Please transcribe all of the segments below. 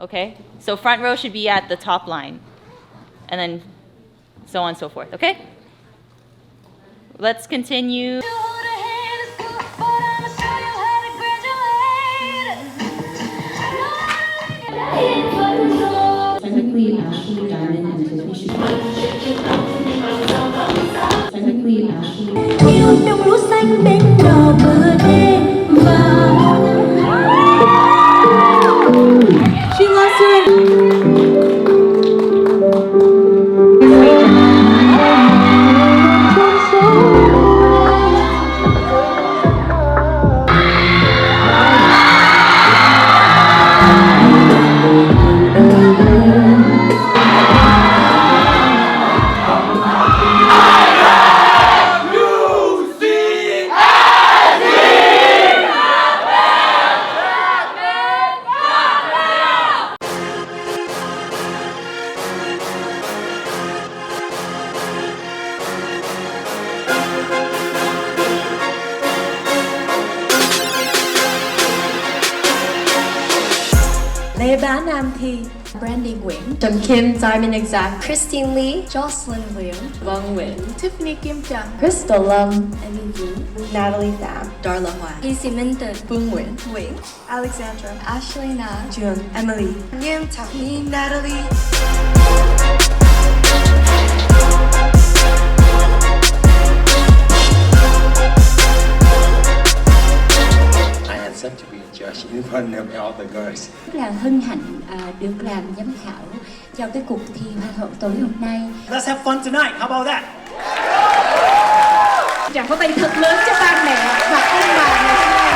Okay? So front row should be at the top line. And then so on and so forth. Okay? Let's continue. Technically, Ashley, Diamond, and Tiffany should Technically, Ashley. Yêu trong lúa xanh bên đò bờ đê và She loves her. Lê Bá Nam Thi, Brandy Nguyễn, Trần Kim, Diamond Exact, Christine Lee, Jocelyn Liu, Vân Nguyễn, Tiffany Kim Trần, Crystal Lâm, Amy Vũ, Natalie Phạm, Darla Hoa, Casey Minton, Phương Nguyễn, Nguyễn, Alexandra, Ashley Na, Trường, Emily, Nghiêm Thảo Nhi, Natalie. I am set to be a judge in front of all the girls. Rất là hân hạnh được làm giám khảo cho cái cuộc thi Hoa hậu tối hôm nay. Let's have fun tonight. How about that? Tràng pháo tay thật lớn cho ba mẹ và ông bà ngày hôm nay.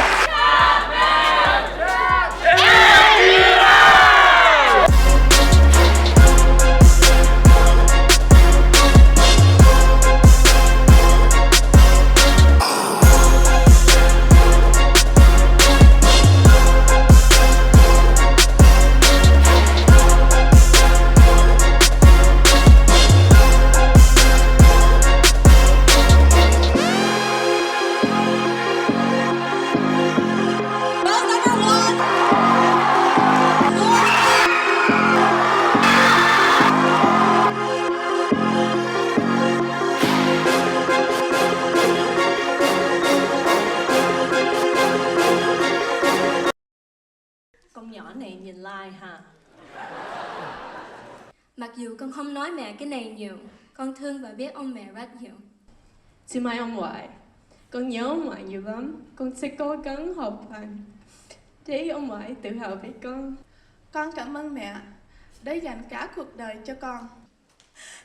Con nhỏ này nhìn like ha. Mặc dù con không nói mẹ cái này nhiều, con thương và biết ông mẹ rất nhiều. Xin mời ông ngoại. Con nhớ ông ngoại nhiều lắm. Con sẽ cố gắng học hành để ông ngoại tự hào về con. Con cảm ơn mẹ đã dành cả cuộc đời cho con.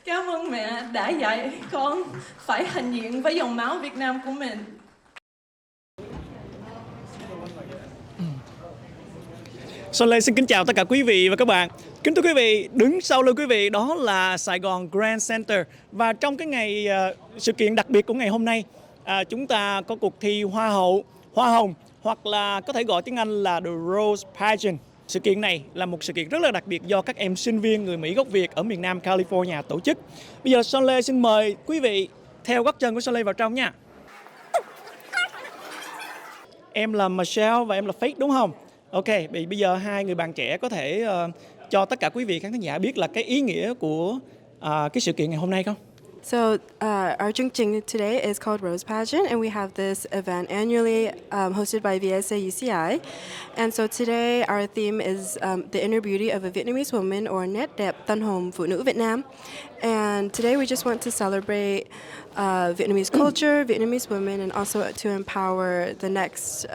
Cảm ơn mẹ đã dạy con phải hãnh diện với dòng máu Việt Nam của mình. Son Lê xin kính chào tất cả quý vị và các bạn. Kính thưa quý vị, đứng sau lưng quý vị đó là Sài Gòn Grand Center. Và trong cái ngày sự kiện đặc biệt của ngày hôm nay, chúng ta có cuộc thi Hoa hậu, Hoa hồng, hoặc là có thể gọi tiếng Anh là The Rose Pageant. Sự kiện này là một sự kiện rất là đặc biệt do các em sinh viên người Mỹ gốc Việt ở miền Nam California tổ chức. Bây giờ Son Lê xin mời quý vị theo gót chân của Son Lê vào trong nha. Em là Michelle và em là Faith đúng không? Ok, bây giờ hai người bạn trẻ có thể cho tất cả quý vị khán giả biết là cái ý nghĩa của cái sự kiện ngày hôm nay không? So our chương trình today is called Rose Pageant, and we have this event annually hosted by VSA UCI. And so today our theme is the inner beauty of a Vietnamese woman, or nét đẹp tân hồn phụ nữ Việt Nam. And today we just want to celebrate Vietnamese culture, Vietnamese women, and also to empower the next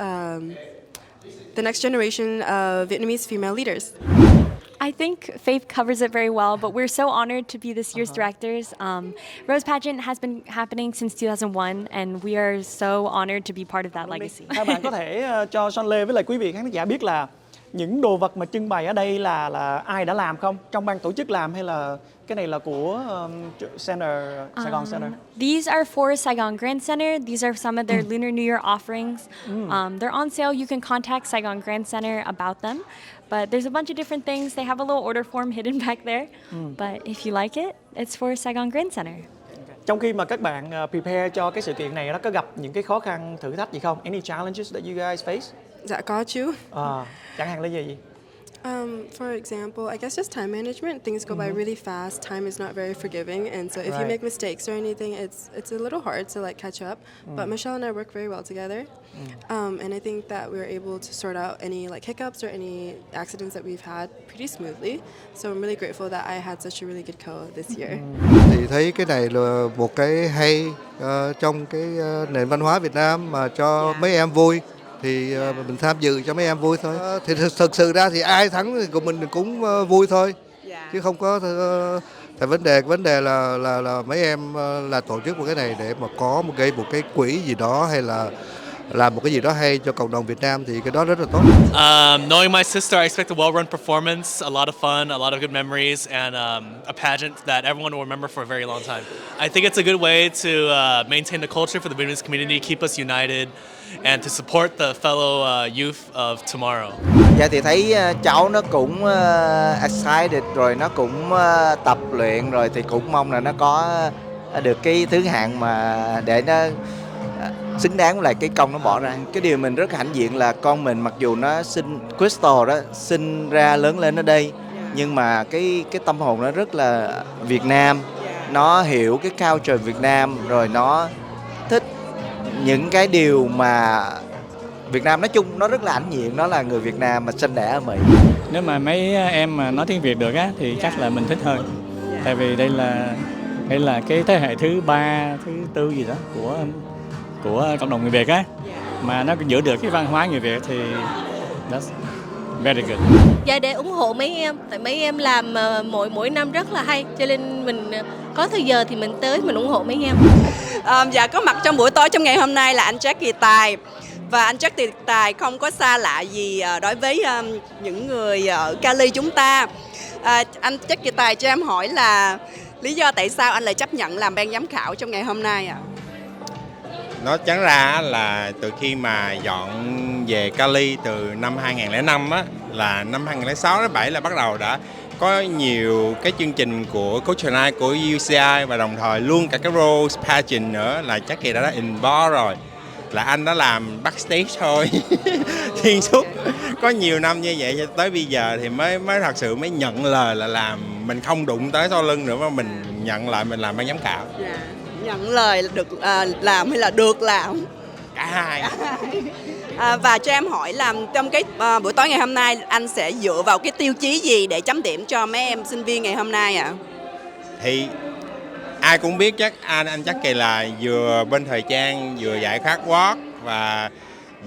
generation of Vietnamese female leaders. I think Faith covers it very well, but we're so honored to be this year's directors. Rose Pageant has been happening since 2001, and we are so honored to be part of that legacy. Các bạn có thể cho Son Lê với lại quý vị khán giả biết là những đồ vật mà trưng bày ở đây là ai đã làm không? Trong ban tổ chức làm hay là cái này là của Center, Sài Gòn Center? These are for Saigon Grand Center. These are some of their Lunar New Year offerings. They're on sale. You can contact Saigon Grand Center about them. But there's a bunch of different things. They have a little order form hidden back there. But if you like it, it's for Saigon Grand Center. Trong khi mà các bạn prepare cho cái sự kiện này, nó có gặp những cái khó khăn, thử thách gì không? Any challenges that you guys face? Dạ có chứ. Chẳng hạn là gì? For example, I guess just time management. Things go by really fast. Time is not very forgiving, and so if you make mistakes or anything, it's a little hard to like catch up. But Michelle and I work very well together, and I think that we were able to sort out any like hiccups or any accidents that we've had pretty smoothly. So I'm really grateful that I had such a really good co this year. Thì thấy cái này là một cái hay trong cái nền văn hóa Việt Nam mà cho mấy em vui. Thì mình tham dự cho mấy em vui thôi. Thì thực sự ra thì ai thắng thì của mình cũng vui thôi, chứ không có tại vấn đề là mấy em là tổ chức một cái này để mà có một cái quỹ gì đó hay là làm một cái gì đó hay cho cộng đồng Việt Nam thì cái đó rất là tốt. Knowing my sister, I expect a well-run performance, a lot of fun, a lot of good memories, and a pageant that everyone will remember for a very long time. I think it's a good way to maintain the culture for the Vietnamese community, keep us united, and to support the fellow youth of tomorrow. Dạ thì thấy cháu nó cũng excited rồi, nó cũng tập luyện rồi thì cũng mong là nó có được cái thứ hạng mà để nó xứng đáng với lại cái công nó bỏ ra. Cái điều mình rất hãnh diện là con mình mặc dù nó Crystal đó sinh ra lớn lên ở đây, nhưng mà cái tâm hồn nó rất là Việt Nam, nó hiểu cái culture Việt Nam, rồi nó thích những cái điều mà Việt Nam nói chung. Nó rất là hãnh diện, nó là người Việt Nam mà sinh đẻ ở Mỹ. Nếu mà mấy em mà nói tiếng Việt được á thì chắc là mình thích hơn, tại vì đây là cái thế hệ thứ 3, thứ 4 gì đó của cộng đồng người Việt á, mà nó giữ được cái văn hóa người Việt thì that's very good. Dạ để ủng hộ mấy em, tại mấy em làm mỗi năm rất là hay, cho nên mình có thời giờ thì mình tới mình ủng hộ mấy em. Dạ có mặt trong buổi tối trong ngày hôm nay là anh Jack Kỳ Tài. Và anh Jack Kỳ Tài không có xa lạ gì đối với những người ở Cali chúng ta. Anh Jack Kỳ Tài cho em hỏi là lý do tại sao anh lại chấp nhận làm ban giám khảo trong ngày hôm nay ạ? Nó chẳng ra là từ khi mà dọn về Cali từ năm 2005 á, là năm 2006 đến 2007 là bắt đầu đã có nhiều cái chương trình của Coach Night của UCI, và đồng thời luôn cả cái Rose Pageant nữa là chắc kỳ đã involved rồi. Là anh đã làm backstage thôi. Xuyên suốt có nhiều năm như vậy cho tới bây giờ thì mới thật sự mới nhận lời là làm, mình không đụng tới sau lưng nữa mà mình nhận lại mình làm ban giám khảo. Dạ. Nhận lời được làm hay là được làm? Cả hai. Và cho em hỏi là trong cái buổi tối ngày hôm nay anh sẽ dựa vào cái tiêu chí gì để chấm điểm cho mấy em sinh viên ngày hôm nay ạ? Thì ai cũng biết chắc anh chắc kỳ là vừa bên thời trang, vừa dạy catwalk và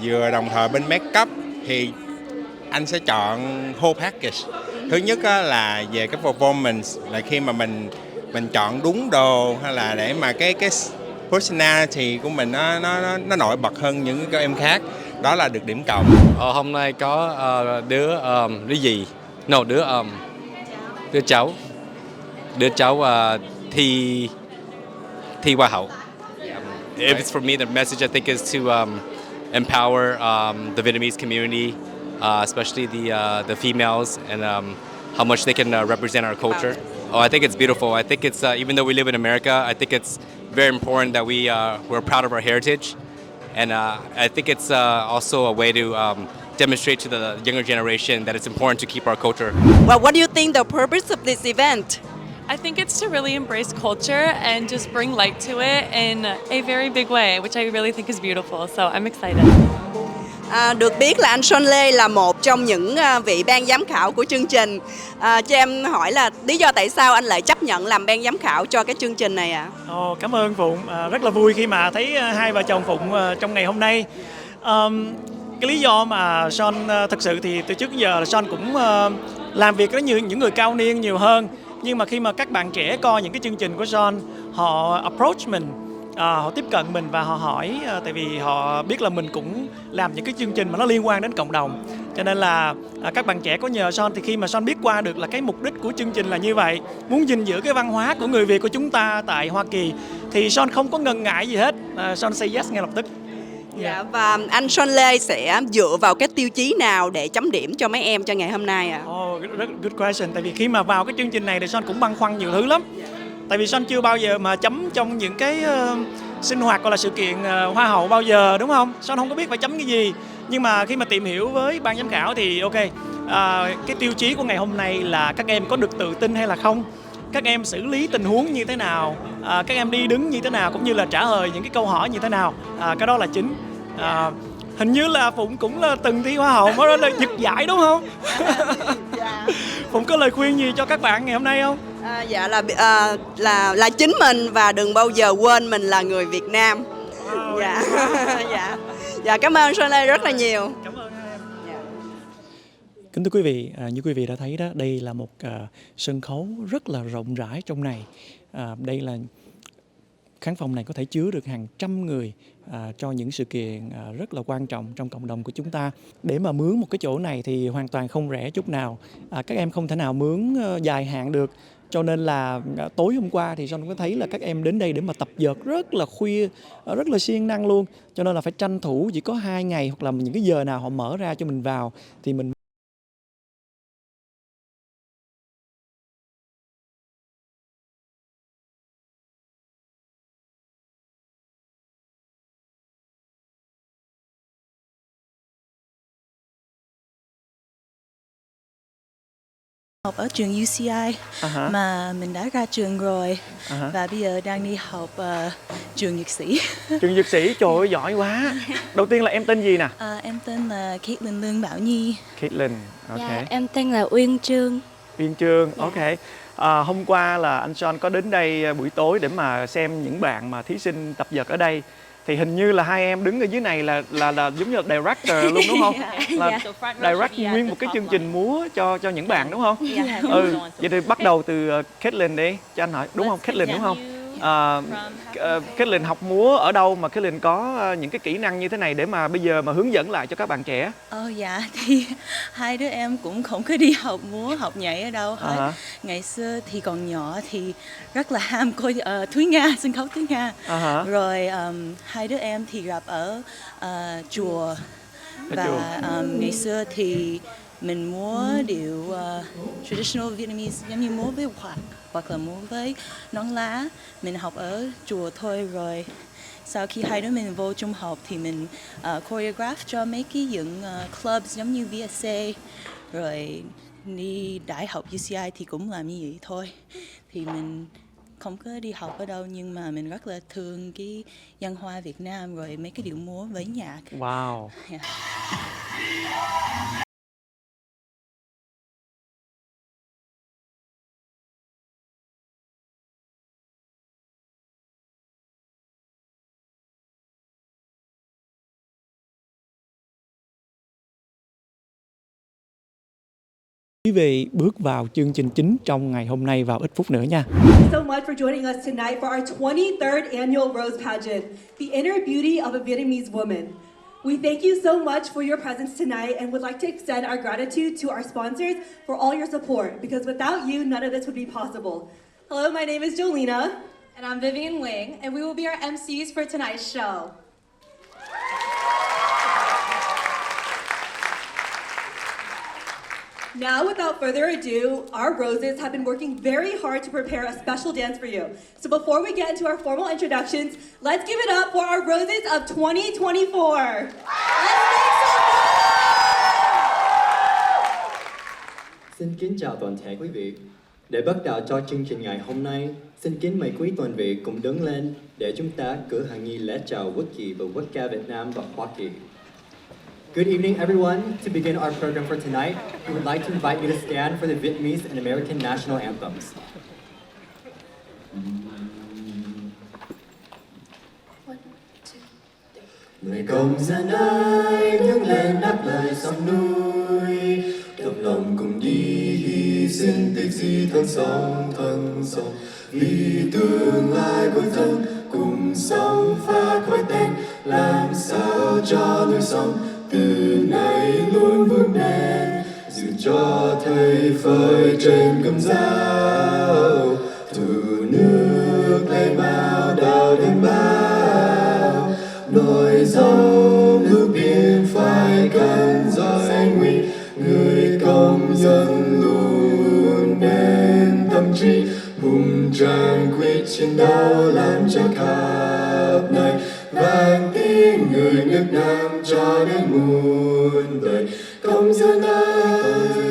vừa đồng thời bên make up, thì anh sẽ chọn whole package. Thứ nhất là về cái performance, là khi mà mình chọn đúng đồ, hay là để mà cái personality của mình nó nổi bật hơn những các em khác, đó là được điểm cộng. Hôm nay có đứa cháu thi hoa hậu. If it's for me, the message I think is to empower the Vietnamese community, especially the females, and how much they can represent our culture. I think it's beautiful. I think it's even though we live in America, I think it's very important that we're proud of our heritage, and I think it's also a way to demonstrate to the younger generation that it's important to keep our culture. Well, what do you think the purpose of this event? I think it's to really embrace culture and just bring light to it in a very big way, which I really think is beautiful. So I'm excited. Được biết là anh Son Lê là một trong những vị ban giám khảo của chương trình. Cho em hỏi là lý do tại sao anh lại chấp nhận làm ban giám khảo cho cái chương trình này ạ? Cảm ơn Phụng. Rất là vui khi mà thấy hai vợ chồng Phụng trong ngày hôm nay. Cái lý do mà Son thực sự thì từ trước giờ là Son cũng làm việc với những người cao niên nhiều hơn. Nhưng mà khi mà các bạn trẻ coi những cái chương trình của Son, họ approach mình, họ tiếp cận mình và họ hỏi, tại vì họ biết là mình cũng làm những cái chương trình mà nó liên quan đến cộng đồng. Cho nên là các bạn trẻ có nhờ Son, thì khi mà Son biết qua được là cái mục đích của chương trình là như vậy, muốn gìn giữ cái văn hóa của người Việt của chúng ta tại Hoa Kỳ, thì Son không có ngần ngại gì hết, Son say yes ngay lập tức. Dạ, và anh Son Lê sẽ dựa vào cái tiêu chí nào để chấm điểm cho mấy em cho ngày hôm nay ạ? Rất good question. Tại vì khi mà vào cái chương trình này thì Son cũng băn khoăn nhiều thứ lắm. Tại vì Son chưa bao giờ mà chấm trong những cái sinh hoạt gọi là sự kiện hoa hậu bao giờ, đúng không? Son không có biết phải chấm cái gì. Nhưng mà khi mà tìm hiểu với ban giám khảo thì ok, cái tiêu chí của ngày hôm nay là các em có được tự tin hay là không, các em xử lý tình huống như thế nào, các em đi đứng như thế nào, cũng như là trả lời những cái câu hỏi như thế nào. Cái đó là chính. Hình như là Phụng cũng là từng thi hoa hậu, đó là giật giải đúng không? Phụng có lời khuyên gì cho các bạn ngày hôm nay không? Dạ là chính mình và đừng bao giờ quên mình là người Việt Nam. Dạ. Dạ cảm ơn Soleil rất là nhiều. Kính thưa quý vị, như quý vị đã thấy đó, đây là một sân khấu rất là rộng rãi trong này. Đây là khán phòng này có thể chứa được hàng trăm người cho những sự kiện rất là quan trọng trong cộng đồng của chúng ta. Để mà mướn một cái chỗ này thì hoàn toàn không rẻ chút nào. Các em không thể nào mướn dài hạn được. Cho nên là tối hôm qua thì Son có thấy là các em đến đây để mà tập dượt rất là khuya, rất là siêng năng luôn. Cho nên là phải tranh thủ chỉ có 2 ngày hoặc là những cái giờ nào họ mở ra cho mình vào thì mình học ở trường UCI mà mình đã ra trường rồi và bây giờ đang đi học trường Dược sĩ. Trường Dược sĩ, trời ơi giỏi quá. Đầu tiên là em tên gì nè? Em tên là Caitlin Lương Bảo Nhi. Caitlin, ok. Dạ, em tên là Uyên Trương. Uyên Trương, ok. Hôm qua là anh Son có đến đây buổi tối để mà xem những bạn mà thí sinh tập dượt ở đây. Thì hình như là hai em đứng ở dưới này là giống như là director luôn đúng không? Là direct nguyên một cái chương trình múa cho những bạn đúng không? Vậy thì bắt đầu từ Caitlin đi, cho anh hỏi đúng không? Caitlin đúng không? Caitlin học múa ở đâu mà Caitlin có những cái kỹ năng như thế này để mà bây giờ mà hướng dẫn lại cho các bạn trẻ? Dạ thì hai đứa em cũng không có đi học múa, học nhảy ở đâu hết. Ngày xưa thì còn nhỏ thì rất là ham coi Thúy Nga, sân khấu Thúy Nga. Rồi hai đứa em thì gặp ở chùa và ngày xưa thì mình múa điệu traditional Vietnamese, giống như múa với hoặc là múa với nón lá. Mình học ở chùa thôi, rồi sau khi hai đứa mình vô trung học thì mình choreograph cho mấy cái những clubs giống như VSA, rồi đi đại học UCI thì cũng làm như vậy thôi. Thì mình không có đi học ở đâu nhưng mà mình rất là thương cái văn hóa Việt Nam rồi mấy cái điệu múa với nhạc. Wow. Quý vị bước vào chương trình chính trong ngày hôm nay vào ít phút nữa nha. Thank you so much for joining us tonight for our 23rd annual Rose Pageant, the inner beauty of a Vietnamese woman. We thank you so much for your presence tonight and would like to extend our gratitude to our sponsors for all your support, because without you, none of this would be possible. Hello, my name is Jolena. And I'm Vivian Wing, and we will be our MCs for tonight's show. Now, without further ado, our roses have been working very hard to prepare a special dance for you. So before we get into our formal introductions, let's give it up for our roses of 2024. Let's make some noise! Xin kính chào toàn thể quý vị. Để bắt đầu cho chương trình ngày hôm nay, xin kính mời quý toàn vị cùng đứng lên để chúng ta cử hành nghi lễ chào quốc kỳ và quốc ca Việt Nam và Hoa Kỳ. Good evening, everyone. To begin our program for tonight, we would like to invite you to stand for the Vietnamese and American national anthems. Người công dân ơi, ngước lên đáp lời sông núi, đồng lòng cùng đi hy sinh tiếc gì thân sông, vì tương lai của dân cùng sống phát khói tên, làm sao cho núi sông từ nay luôn vững bền, dù cho thầy phơi trên cơm giáo, thủ nước lấy bao đào đến bao, nổi giống nước biển phải cắn roi nguy, người công dân luôn bên tâm trí hùng tráng quyết chiến đấu làm cho khắp nơi vang tiếng người nước Nam cho đến muôn đời. Công dân ơi,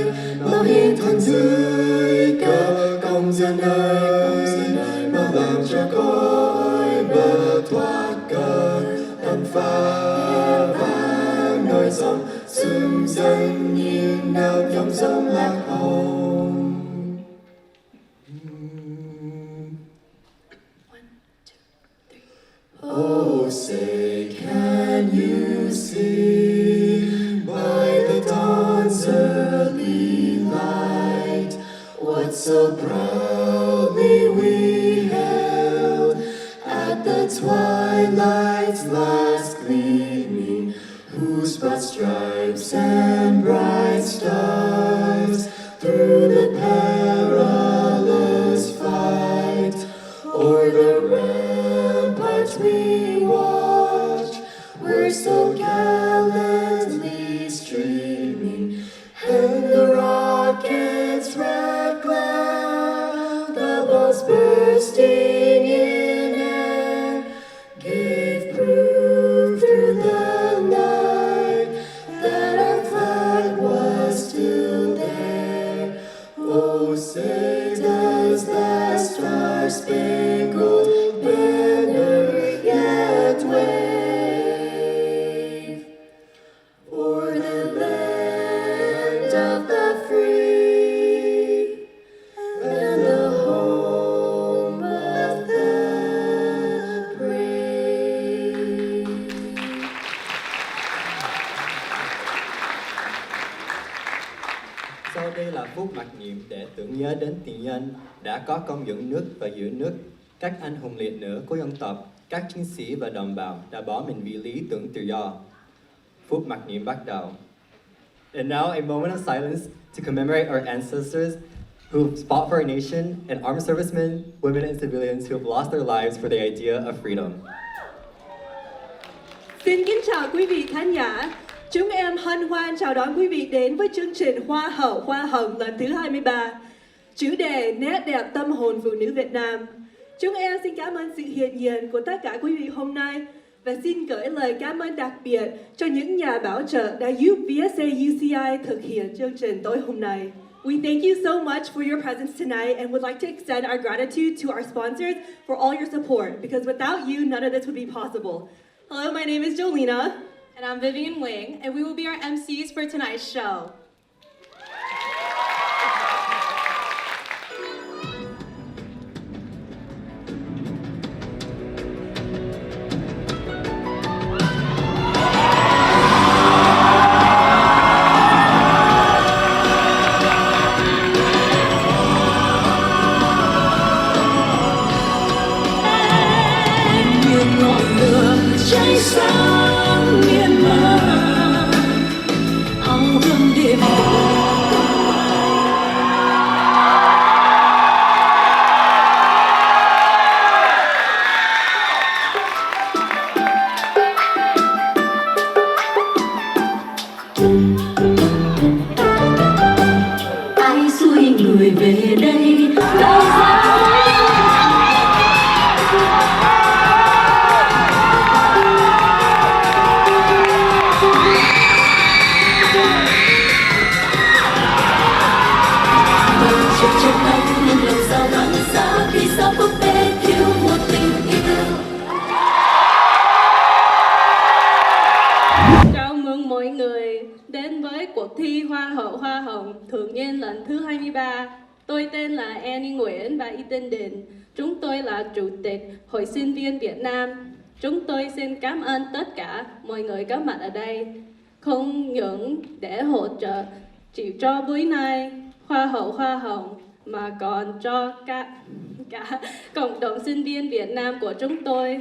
so proudly we hailed at the twilight's last gleaming, whose broad stripes and bright stars through the perilous fight o'er the ramparts we watched were so gallantly streaming, and the rockets' red glare, the balls bursting in air, gave proof through the night that our flag was still there. Oh, say does that star-spangled banner yet wave o'er the land of the free and the home of the brave. Sau đây là phút mặc niệm để tưởng nhớ đến tiền nhân đã có công dựng nước và giữ nước, các anh hùng liệt nữ của dân tộc, các chiến sĩ và đồng bào đã bỏ mình vì lý tưởng tự do. Phút mặc niệm bắt đầu. And now a moment of silence to commemorate our ancestors who fought for our nation and armed servicemen, women and civilians who have lost their lives for the idea of freedom. Xin kính chào quý vị khán giả. Chúng em hân hoan chào đón quý vị đến với chương trình Hoa hậu Hoa hồng lần thứ 23. Chủ đề nét đẹp tâm hồn phụ nữ Việt Nam. Chúng em xin cảm ơn sự hiện diện của tất cả quý vị hôm nay và xin gửi lời cảm ơn đặc biệt cho những nhà bảo trợ đã giúp VSA UCI thực hiện chương trình tối hôm nay. We thank you so much for your presence tonight and would like to extend our gratitude to our sponsors for all your support, because without you, none of this would be possible. Hello, my name is Jolina. And I'm Vivian Wing, and we will be our MCs for tonight's show. Cháy sáng miên man, hào hứng đêm ai xuôi người về đây đâu ra. Chào mừng mọi người đến với cuộc thi Hoa hậu Hoa hồng thường niên lần thứ 23. Tôi tên là Annie Nguyễn và Y Tên Đình. Chúng tôi là Chủ tịch Hội Sinh viên Việt Nam. Chúng tôi xin cảm ơn tất cả mọi người có mặt ở đây, không những để hỗ trợ chỉ cho buổi nay Hoa hậu Hoa hồng mà còn cho cả cộng đồng sinh viên Việt Nam của chúng tôi.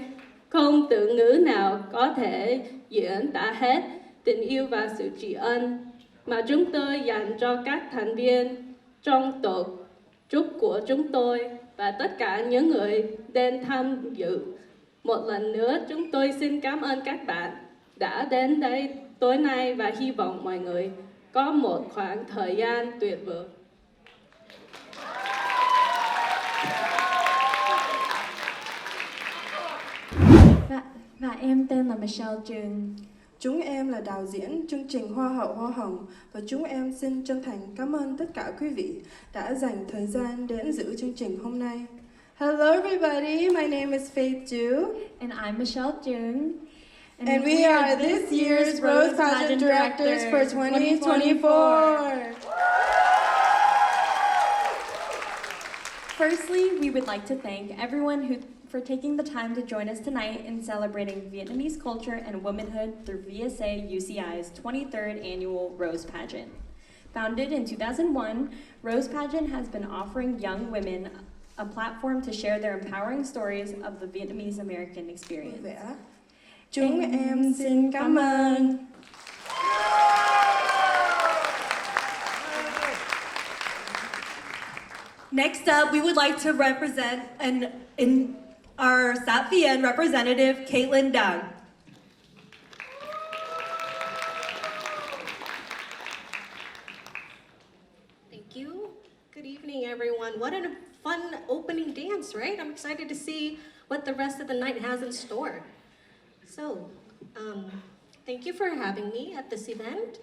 Không từ ngữ nào có thể diễn tả hết tình yêu và sự tri ân mà chúng tôi dành cho các thành viên trong tổ chức của chúng tôi và tất cả những người đến tham dự. Một lần nữa, chúng tôi xin cảm ơn các bạn đã đến đây tối nay và hy vọng mọi người có một khoảng thời gian tuyệt vời. Và em tên là Michelle June. Chúng em là đạo diễn chương trình Hoa hậu Hoa hồng và chúng em xin chân thành cảm ơn tất cả quý vị đã dành thời gian đến dự chương trình hôm nay. Hello everybody, my name is Faith Ju. And I'm Michelle June. And we are this year's Rose Pageant Directors for 2024. Firstly, we would like to thank everyone for taking the time to join us tonight in celebrating Vietnamese culture and womanhood through VSA UCI's 23rd Annual Rose Pageant. Founded in 2001, Rose Pageant has been offering young women a platform to share their empowering stories of the Vietnamese American experience. Chúng em xin cảm ơn. Next up, we would like to represent our Sap Vien representative, Caitlin Doug. Thank you. Good evening, everyone. What a fun opening dance, right? I'm excited to see what the rest of the night has in store. So, thank you for having me at this event.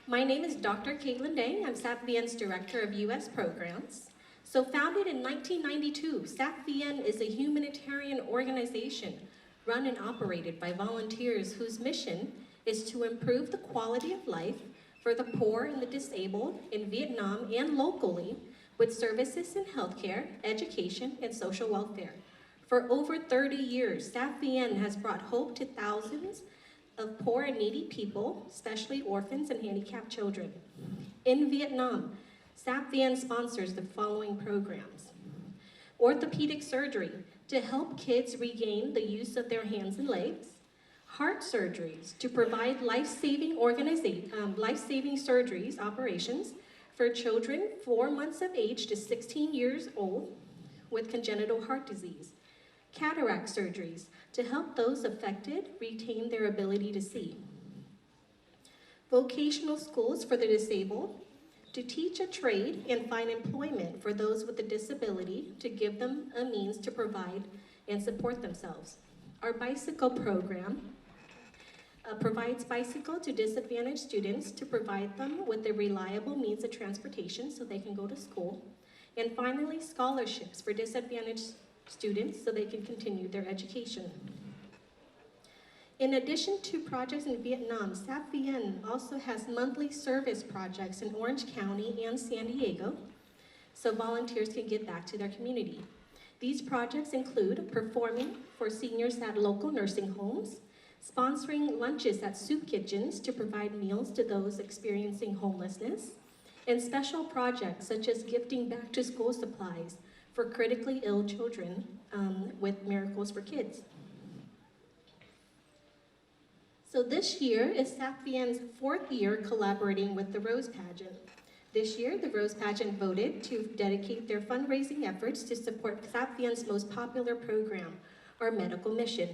My name is Dr. Caitlin Day. I'm Sap Vien's Director of U.S. Programs. So founded in 1992, Sap Vien is a humanitarian organization run and operated by volunteers whose mission is to improve the quality of life for the poor and the disabled in Vietnam and locally with services in healthcare, education, and social welfare. For over 30 years, Sap Vien has brought hope to thousands of poor and needy people, especially orphans and handicapped children. In Vietnam, Sap Vien sponsors the following programs. Orthopedic surgery to help kids regain the use of their hands and legs. Heart surgeries to provide life-saving surgeries operations for children 4 months of age to 16 years old with congenital heart disease. Cataract surgeries to help those affected retain their ability to see. Vocational schools for the disabled to teach a trade and find employment for those with a disability to give them a means to provide and support themselves. Our bicycle program provides bicycle to disadvantaged students to provide them with a reliable means of transportation so they can go to school. And finally, scholarships for disadvantaged students so they can continue their education. In addition to projects in Vietnam, Sap Vien also has monthly service projects in Orange County and San Diego, so volunteers can give back to their community. These projects include performing for seniors at local nursing homes, sponsoring lunches at soup kitchens to provide meals to those experiencing homelessness, and special projects such as gifting back to school supplies for critically ill children with Miracles for Kids. So this year is Sap Vien's 4th year collaborating with the Rose Pageant. This year, the Rose Pageant voted to dedicate their fundraising efforts to support Sap Vien's most popular program, our medical mission.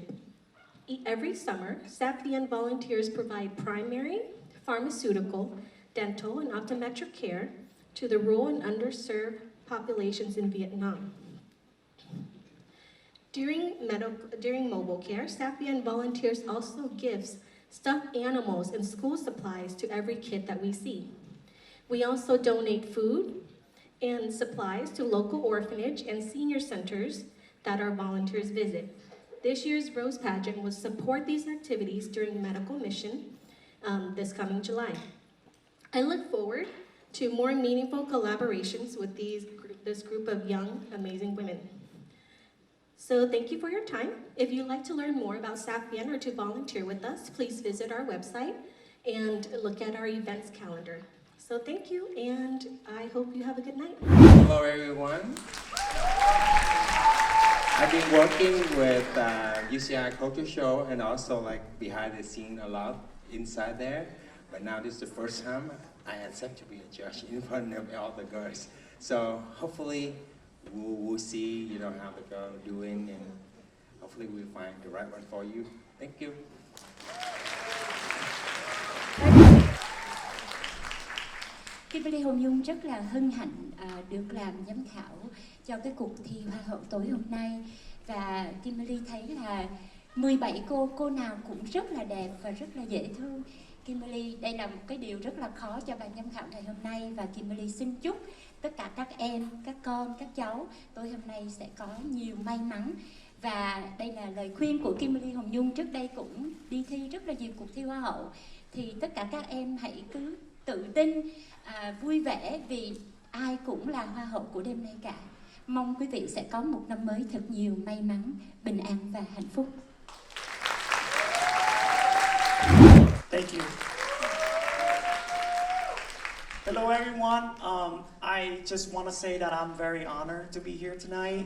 Every summer, Sap Vien volunteers provide primary, pharmaceutical, dental, and optometric care to the rural and underserved populations in Vietnam. During mobile care, Sap Vien volunteers also gives stuffed animals and school supplies to every kid that we see. We also donate food and supplies to local orphanage and senior centers that our volunteers visit. This year's Rose Pageant will support these activities during medical mission this coming July. I look forward to more meaningful collaborations with this group of young, amazing women. So thank you for your time. If you'd like to learn more about Sap Vien or to volunteer with us, please visit our website and look at our events calendar. So thank you, and I hope you have a good night. Hello everyone. I've been working with UCI Culture Show and also like behind the scene a lot inside there. But now this is the first time I accept to be a judge in front of all the girls. So hopefully we'll see, how the girls are doing, and hopefully we'll find the right one for you. Thank you. Kimberly Hồng Nhung rất là hân hạnh được làm giám khảo cho cái cuộc thi Hoa hậu tối hôm nay. Và Kimberly thấy là 17 cô nào cũng rất là đẹp và rất là dễ thương. Kimberly, đây là một cái điều rất là khó cho ban giám khảo ngày hôm nay, và Kimberly xin chúc tất cả các em, các con, các cháu tối hôm nay sẽ có nhiều may mắn. Và đây là lời khuyên của Kimberly Hồng Nhung, trước đây cũng đi thi rất là nhiều cuộc thi Hoa hậu. Thì tất cả các em hãy cứ tự tin, vui vẻ, vì ai cũng là Hoa hậu của đêm nay cả. Mong quý vị sẽ có một năm mới thật nhiều may mắn, bình an và hạnh phúc. Thank you. Hello, everyone. I just want to say that I'm very honored to be here tonight.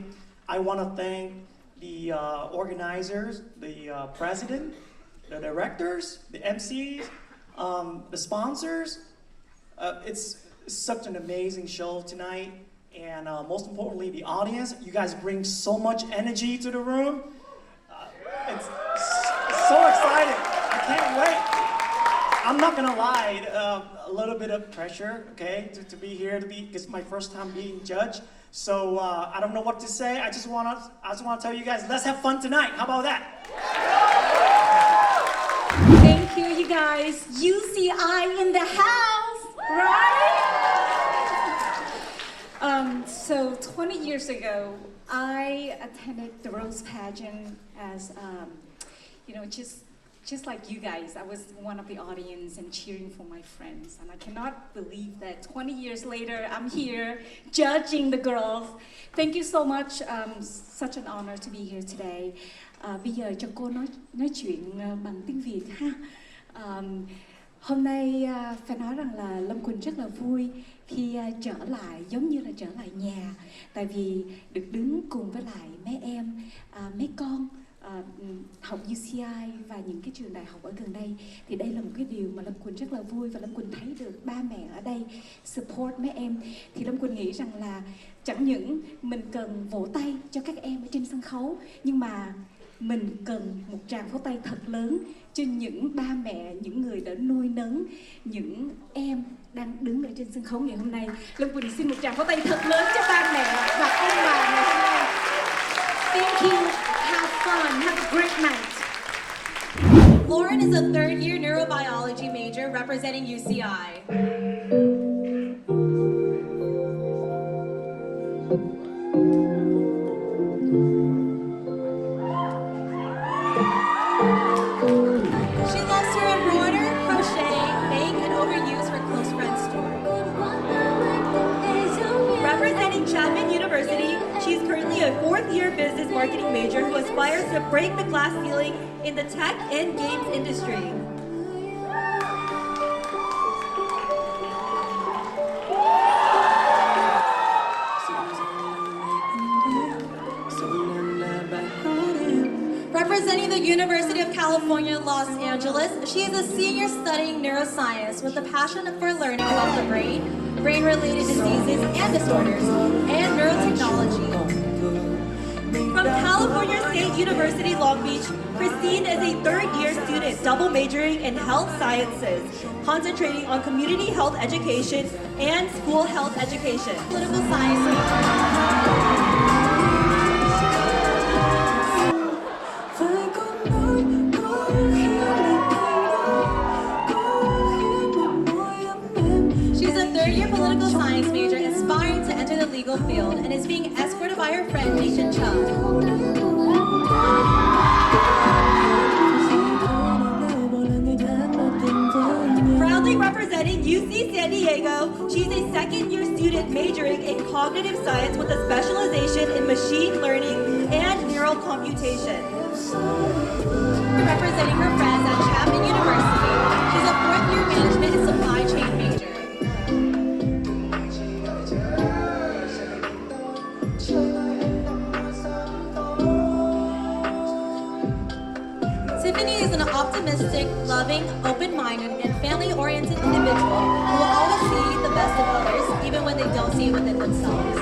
I want to thank the organizers, the president, the directors, the MCs, the sponsors. It's such an amazing show tonight. And most importantly, the audience. You guys bring so much energy to the room. It's so exciting. I can't wait. I'm not gonna lie, a little bit of pressure, okay, to be here, because it's my first time being judged. So I don't know what to say. I just wanna tell you guys, let's have fun tonight. How about that? Thank you, you guys. UCI in the house, right? So 20 years ago, I attended the Rose Pageant as, just like you guys. I was one of the audience and cheering for my friends. And I cannot believe that 20 years later, I'm here judging the girls. Thank you so much. Such an honor to be here today. Bây giờ cho cô nói chuyện bằng tiếng Việt ha. Hôm nay phải nói rằng là Lâm Quỳnh rất là vui khi trở lại, giống như là trở lại nhà. Tại vì được đứng cùng với lại mấy em, mấy con học UCI và những cái trường đại học ở gần đây. Thì đây là một cái điều mà Lâm Quỳnh rất là vui, và Lâm Quỳnh thấy được ba mẹ ở đây support mấy em. Thì Lâm Quỳnh nghĩ rằng là chẳng những mình cần vỗ tay cho các em ở trên sân khấu, nhưng mà mình cần một tràng pháo tay thật lớn cho những ba mẹ, những người đã nuôi nấng những em đang đứng ở trên sân khấu ngày hôm nay. Lâm Quỳnh xin một tràng pháo tay thật lớn cho ba mẹ và ông bà ngày hôm nay. Thank you. Have fun. Have a great night. Lauren is a third-year neurobiology major representing UCI. She loves to embroider, crochet, make, and overuse her close friends' stories. Representing Chapman University, she's currently a fourth-year business marketing major who aspires to break the glass ceiling in the tech and games industry. Representing the University of California, Los Angeles, she is a senior studying neuroscience with a passion for learning about the brain, brain-related diseases and disorders, and neurotechnology. From California State University, Long Beach, Christine is a third-year student double majoring in health sciences, concentrating on community health education and school health education. Political science major. She's a third-year political science major aspiring to enter the legal field and is being escorted by her friend Nathan Chung. Proudly representing UC San Diego, she's a second-year student majoring in cognitive science with a specialization in machine learning and neural computation. Representing her friends at Chapman University, she's a fourth-year management and supply chain major. Tiffany is an optimistic, loving, open-minded, and family-oriented individual who will always see the best in others, even when they don't see it within themselves.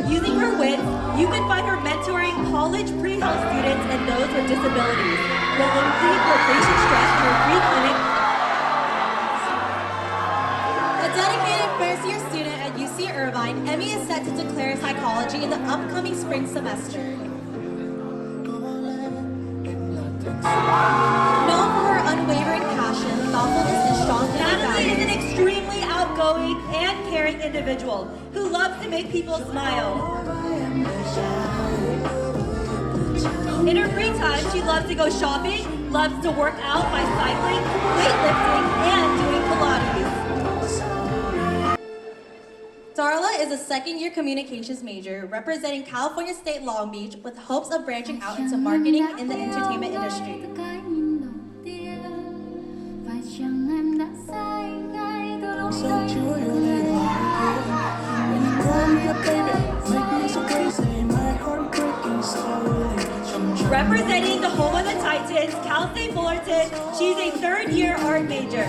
Using her wit, you can find her mentoring college pre-health students and those with disabilities. Will relieve your patient stress in her free clinic. A dedicated first-year student at UC Irvine, Emmy is set to declare psychology in the upcoming spring semester. Known for her unwavering passion, thoughtfulness, and strong Natalie is an extremely outgoing and caring individual who loves to make people smile. In her free time, she loves to go shopping, loves to work out by cycling, weightlifting, and doing Pilates. Darla is a second-year communications major representing California State Long Beach with hopes of branching out into marketing in the entertainment industry. Representing the home of the Titans, Cal State Fullerton, she's a third-year art major.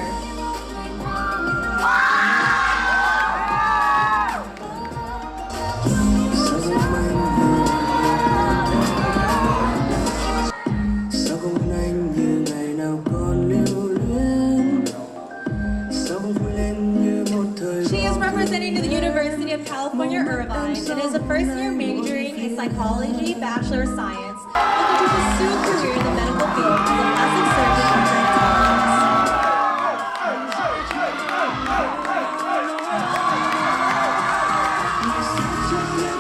She is representing the University of California, Irvine, and is a first-year majoring in psychology, Bachelor of Science, looking to pursue a career in the medical field as a plastic surgeon and dermatologist.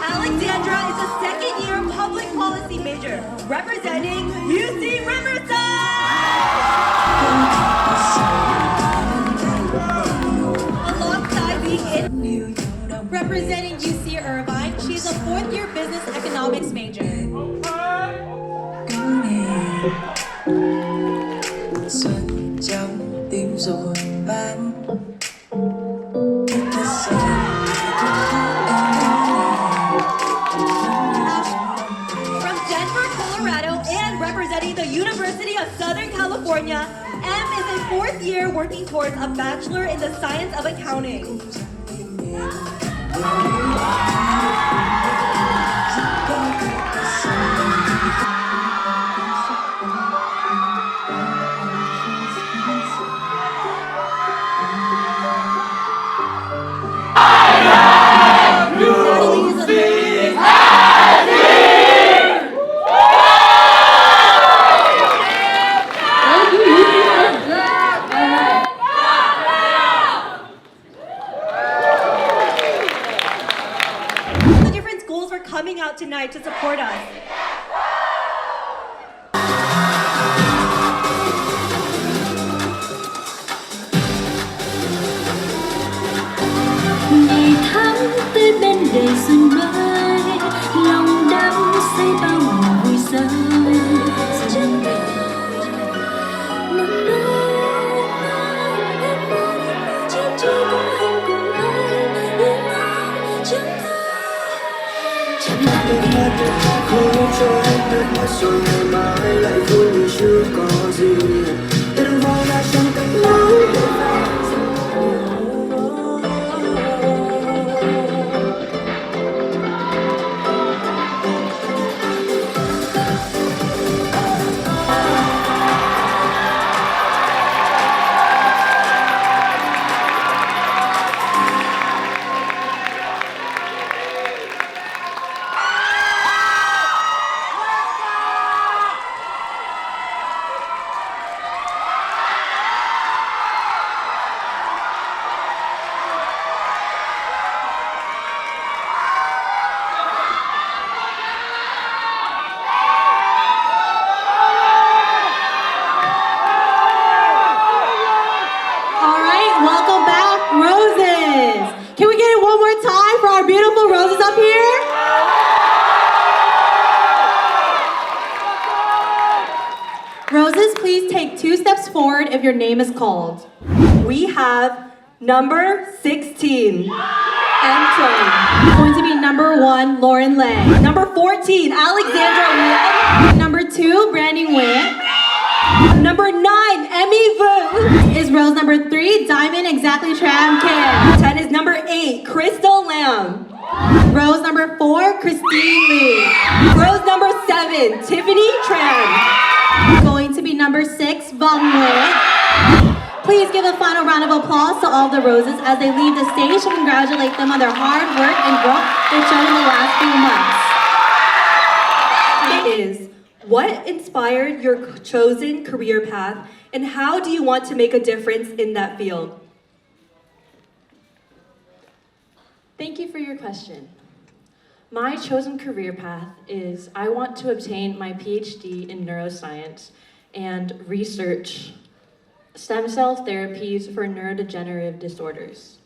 Alexandra is a second-year public policy major, representing UC Riverside! Alongside being representing UC Irvine, she is a fourth-year business economics major. From Denver, Colorado, and representing the University of Southern California, M is a fourth year working towards a bachelor in the science of accounting. The different schools for coming out tonight to support us. Ngày tháng tươi bên đời xuân mới, lòng đắm say bao mùa vui rơi. Chân đời nắng nỗi em mơ trên trời có anh cùng ai yên ắng chẳng Không cho em nước mắt rồi ngày mai lại vui như chưa có gì. Tôi đang vội ra trong cách nói để Roses, please take 2 steps forward if your name is called. We have number 16, Anton. Going to be number 1, Lauren Lang. Number 14, Alexandra Nguyen. Number 2, Brandon Nguyen. Number 9, Emmy Vu. Is rose number 3, Diamond Exactly Tram Kim. 10 is number 8, Crystal Lam. Rose number 4, Christine Lee. Rose number 7, Tiffany Tran. Going to be number 6, Vong Nguyen. Please give a final round of applause to all the roses as they leave the stage to congratulate them on their hard work and growth they've shown in the last few months. It is, what inspired your chosen career path and how do you want to make a difference in that field? Thank you for your question. My chosen career path is I want to obtain my PhD in neuroscience and research stem cell therapies for neurodegenerative disorders.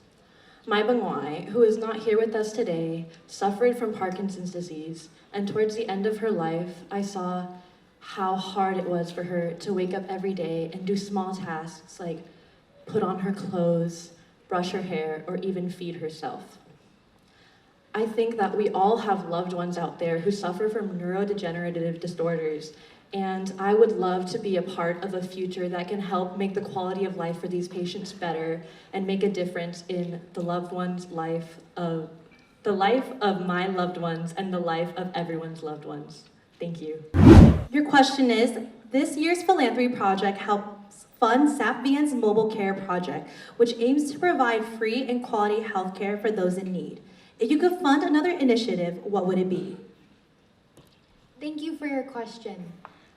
My Bangwai, who is not here with us today, suffered from Parkinson's disease, and towards the end of her life, I saw how hard it was for her to wake up every day and do small tasks like put on her clothes, brush her hair, or even feed herself. I think that we all have loved ones out there who suffer from neurodegenerative disorders, and I would love to be a part of a future that can help make the quality of life for these patients better and make a difference in the life of my loved ones and the life of everyone's loved ones. Thank you. Your question is, this year's philanthropy project helps fund SAPVN's mobile care project, which aims to provide free and quality health care for those in need. If you could fund another initiative, what would it be? Thank you for your question.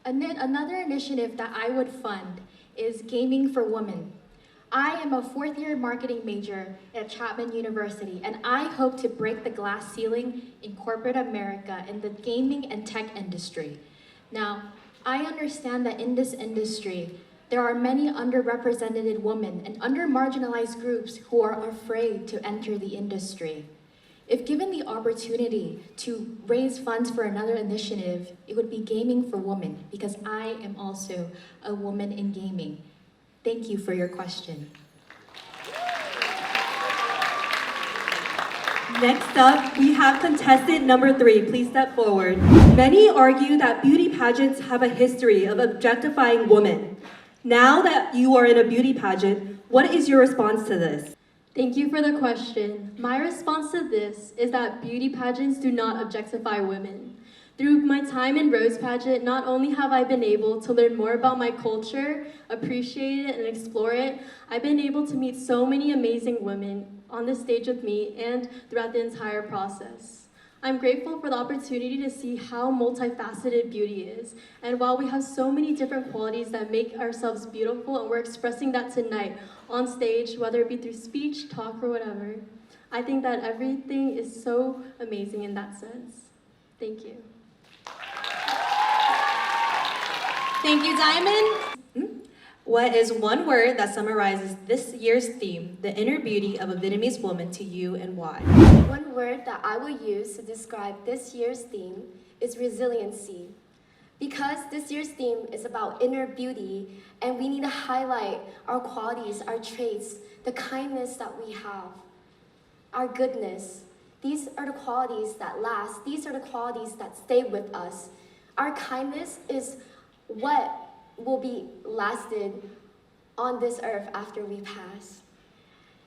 Another initiative that I would fund is Gaming for Women. I am a fourth-year marketing major at Chapman University, and I hope to break the glass ceiling in corporate America in the gaming and tech industry. Now, I understand that in this industry, there are many underrepresented women and under-marginalized groups who are afraid to enter the industry. If given the opportunity to raise funds for another initiative, it would be Gaming for Women, because I am also a woman in gaming. Thank you for your question. Next up, we have contestant number 3. Please step forward. Many argue that beauty pageants have a history of objectifying women. Now that you are in a beauty pageant, what is your response to this? Thank you for the question. My response to this is that beauty pageants do not objectify women. Through my time in Rose Pageant, not only have I been able to learn more about my culture, appreciate it, and explore it, I've been able to meet so many amazing women on the stage with me and throughout the entire process. I'm grateful for the opportunity to see how multifaceted beauty is. And while we have so many different qualities that make ourselves beautiful, and we're expressing that tonight on stage, whether it be through speech, talk, or whatever, I think that everything is so amazing in that sense. Thank you. Thank you, Diamond. What is one word that summarizes this year's theme, the inner beauty of a Vietnamese woman, to you, and why? One word that I will use to describe this year's theme is resiliency. Because this year's theme is about inner beauty, and we need to highlight our qualities, our traits, the kindness that we have, our goodness. These are the qualities that last. These are the qualities that stay with us. Our kindness is what will be lasted on this earth after we pass.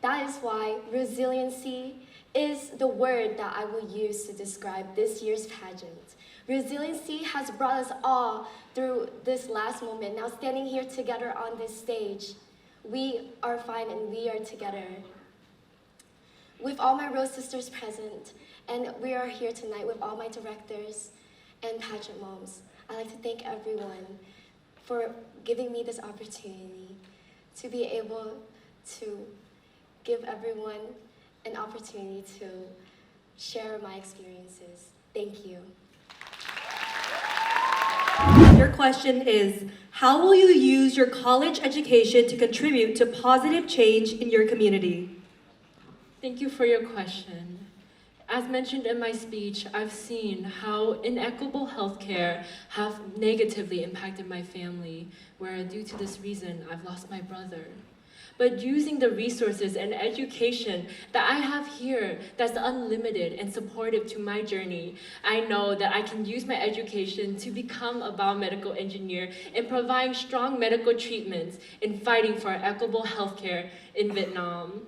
That is why resiliency is the word that I will use to describe this year's pageant. Resiliency has brought us all through this last moment. Now standing here together on this stage, we are fine and we are together. With all my Rose sisters present, and we are here tonight with all my directors and pageant moms, I'd like to thank everyone for giving me this opportunity to be able to give everyone an opportunity to share my experiences. Thank you. Your question is, how will you use your college education to contribute to positive change in your community? Thank you for your question. As mentioned in my speech, I've seen how inequitable healthcare have negatively impacted my family, where due to this reason, I've lost my brother. But using the resources and education that I have here that's unlimited and supportive to my journey, I know that I can use my education to become a biomedical engineer and providing strong medical treatments in fighting for equitable healthcare in Vietnam.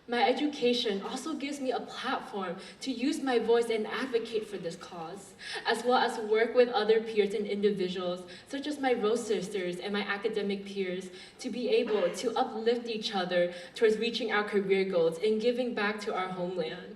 My education also gives me a platform to use my voice and advocate for this cause, as well as work with other peers and individuals, such as my Rose sisters and my academic peers, to be able to uplift each other towards reaching our career goals and giving back to our homeland.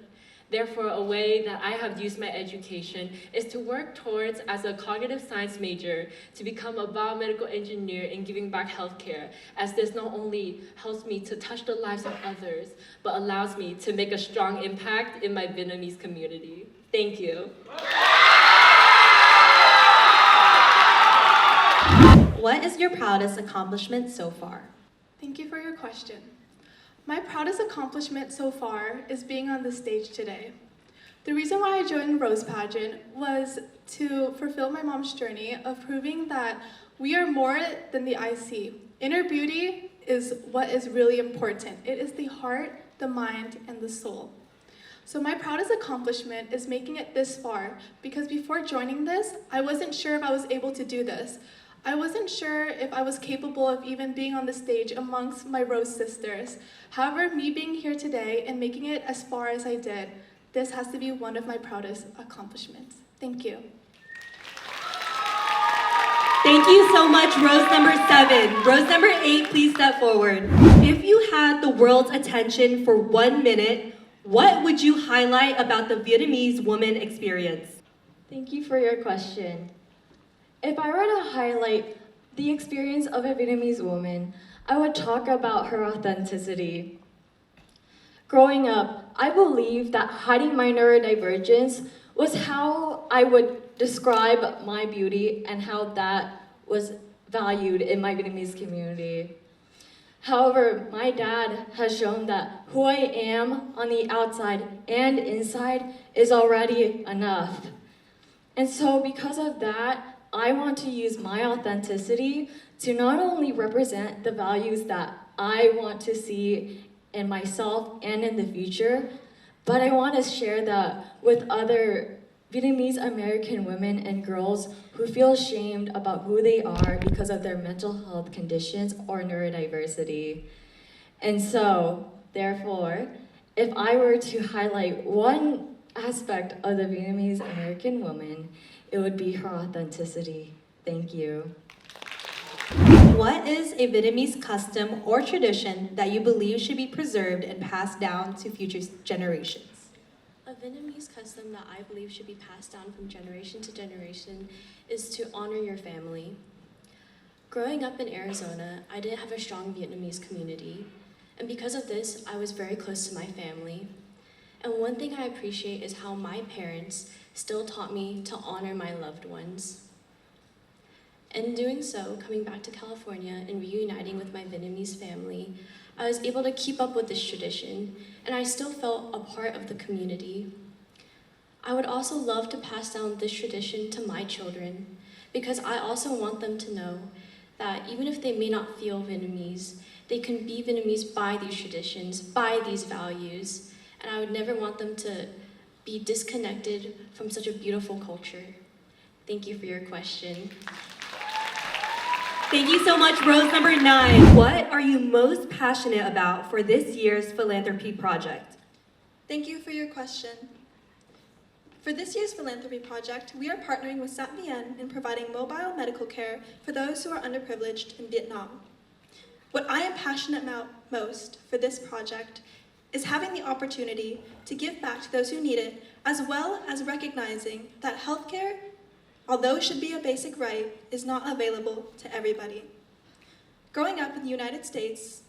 Therefore, a way that I have used my education is to work towards, as a cognitive science major, to become a biomedical engineer in giving back healthcare, as this not only helps me to touch the lives of others, but allows me to make a strong impact in my Vietnamese community. Thank you. What is your proudest accomplishment so far? Thank you for your question. My proudest accomplishment so far is being on the stage today. The reason why I joined Rose Pageant was to fulfill my mom's journey of proving that we are more than the eye see. Inner beauty is what is really important. It is the heart, the mind, and the soul. So my proudest accomplishment is making it this far, because before joining this, I wasn't sure if I was able to do this. I wasn't sure if I was capable of even being on the stage amongst my Rose sisters. However, me being here today and making it as far as I did, this has to be one of my proudest accomplishments. Thank you. Thank you so much, Rose number 7. Rose number 8, please step forward. If you had the world's attention for 1 minute, what would you highlight about the Vietnamese woman experience? Thank you for your question. If I were to highlight the experience of a Vietnamese woman, I would talk about her authenticity. Growing up, I believed that hiding my neurodivergence was how I would describe my beauty and how that was valued in my Vietnamese community. However, my dad has shown that who I am on the outside and inside is already enough. And so because of that, I want to use my authenticity to not only represent the values that I want to see in myself and in the future, but I want to share that with other Vietnamese American women and girls who feel ashamed about who they are because of their mental health conditions or neurodiversity. And so, therefore, if I were to highlight one aspect of the Vietnamese American woman, it would be her authenticity. Thank you. What is a Vietnamese custom or tradition that you believe should be preserved and passed down to future generations? A Vietnamese custom that I believe should be passed down from generation to generation is to honor your family. Growing up in Arizona, I didn't have a strong Vietnamese community, and because of this, I was very close to my family. And one thing I appreciate is how my parents still taught me to honor my loved ones. In doing so, coming back to California and reuniting with my Vietnamese family, I was able to keep up with this tradition, and I still felt a part of the community. I would also love to pass down this tradition to my children, because I also want them to know that even if they may not feel Vietnamese, they can be Vietnamese by these traditions, by these values, and I would never want them to be disconnected from such a beautiful culture. Thank you for your question. Thank you so much, Rose number 9. What are you most passionate about for this year's philanthropy project? Thank you for your question. For this year's philanthropy project, we are partnering with Sat Vien in providing mobile medical care for those who are underprivileged in Vietnam. What I am passionate about most for this project is having the opportunity to give back to those who need it, as well as recognizing that healthcare, although it should be a basic right, is not available to everybody. Growing up in the United States,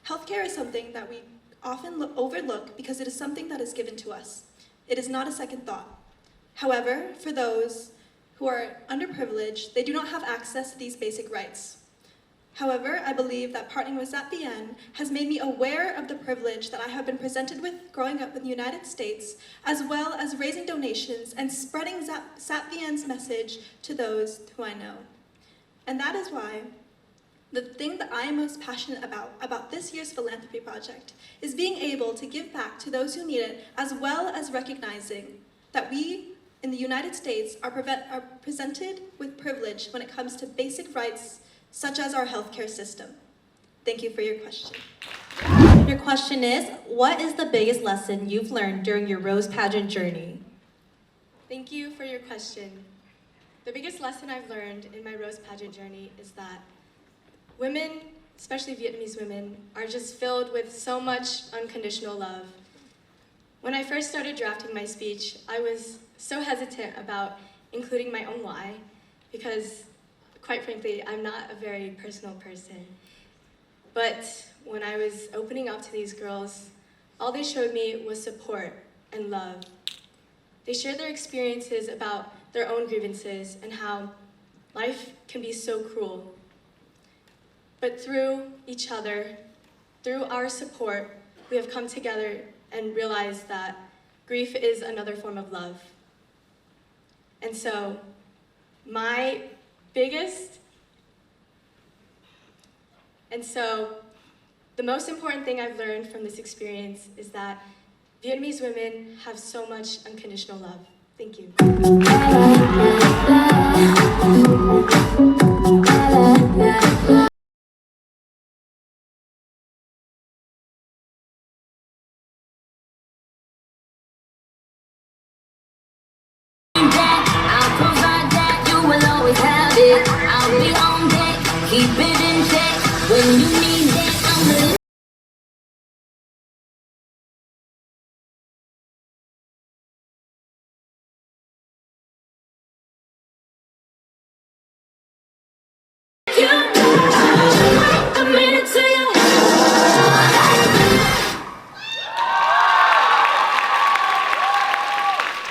healthcare is something that we often overlook because it is something that is given to us. It is not a second thought. However, for those who are underprivileged, they do not have access to these basic rights. However, I believe that partnering with Sat Vien has made me aware of the privilege that I have been presented with growing up in the United States, as well as raising donations and spreading Sat Vien's message to those who I know. And that is why the thing that I am most passionate about this year's philanthropy project is being able to give back to those who need it, as well as recognizing that we in the United States are presented with privilege when it comes to basic rights such as our healthcare system. Thank you for your question. Your question is, what is the biggest lesson you've learned during your Rose Pageant journey? Thank you for your question. The biggest lesson I've learned in my Rose Pageant journey is that women, especially Vietnamese women, are just filled with so much unconditional love. When I first started drafting my speech, I was so hesitant about including my own why, because quite frankly, I'm not a very personal person. But when I was opening up to these girls, all they showed me was support and love. They shared their experiences about their own grievances and how life can be so cruel. But through each other, through our support, we have come together and realized that grief is another form of love. And so, the most important thing I've learned from this experience is that Vietnamese women have so much unconditional love. Thank you. I'll provide that, you will always have it. I'll be on deck, keep it in check. When you need that, I'm the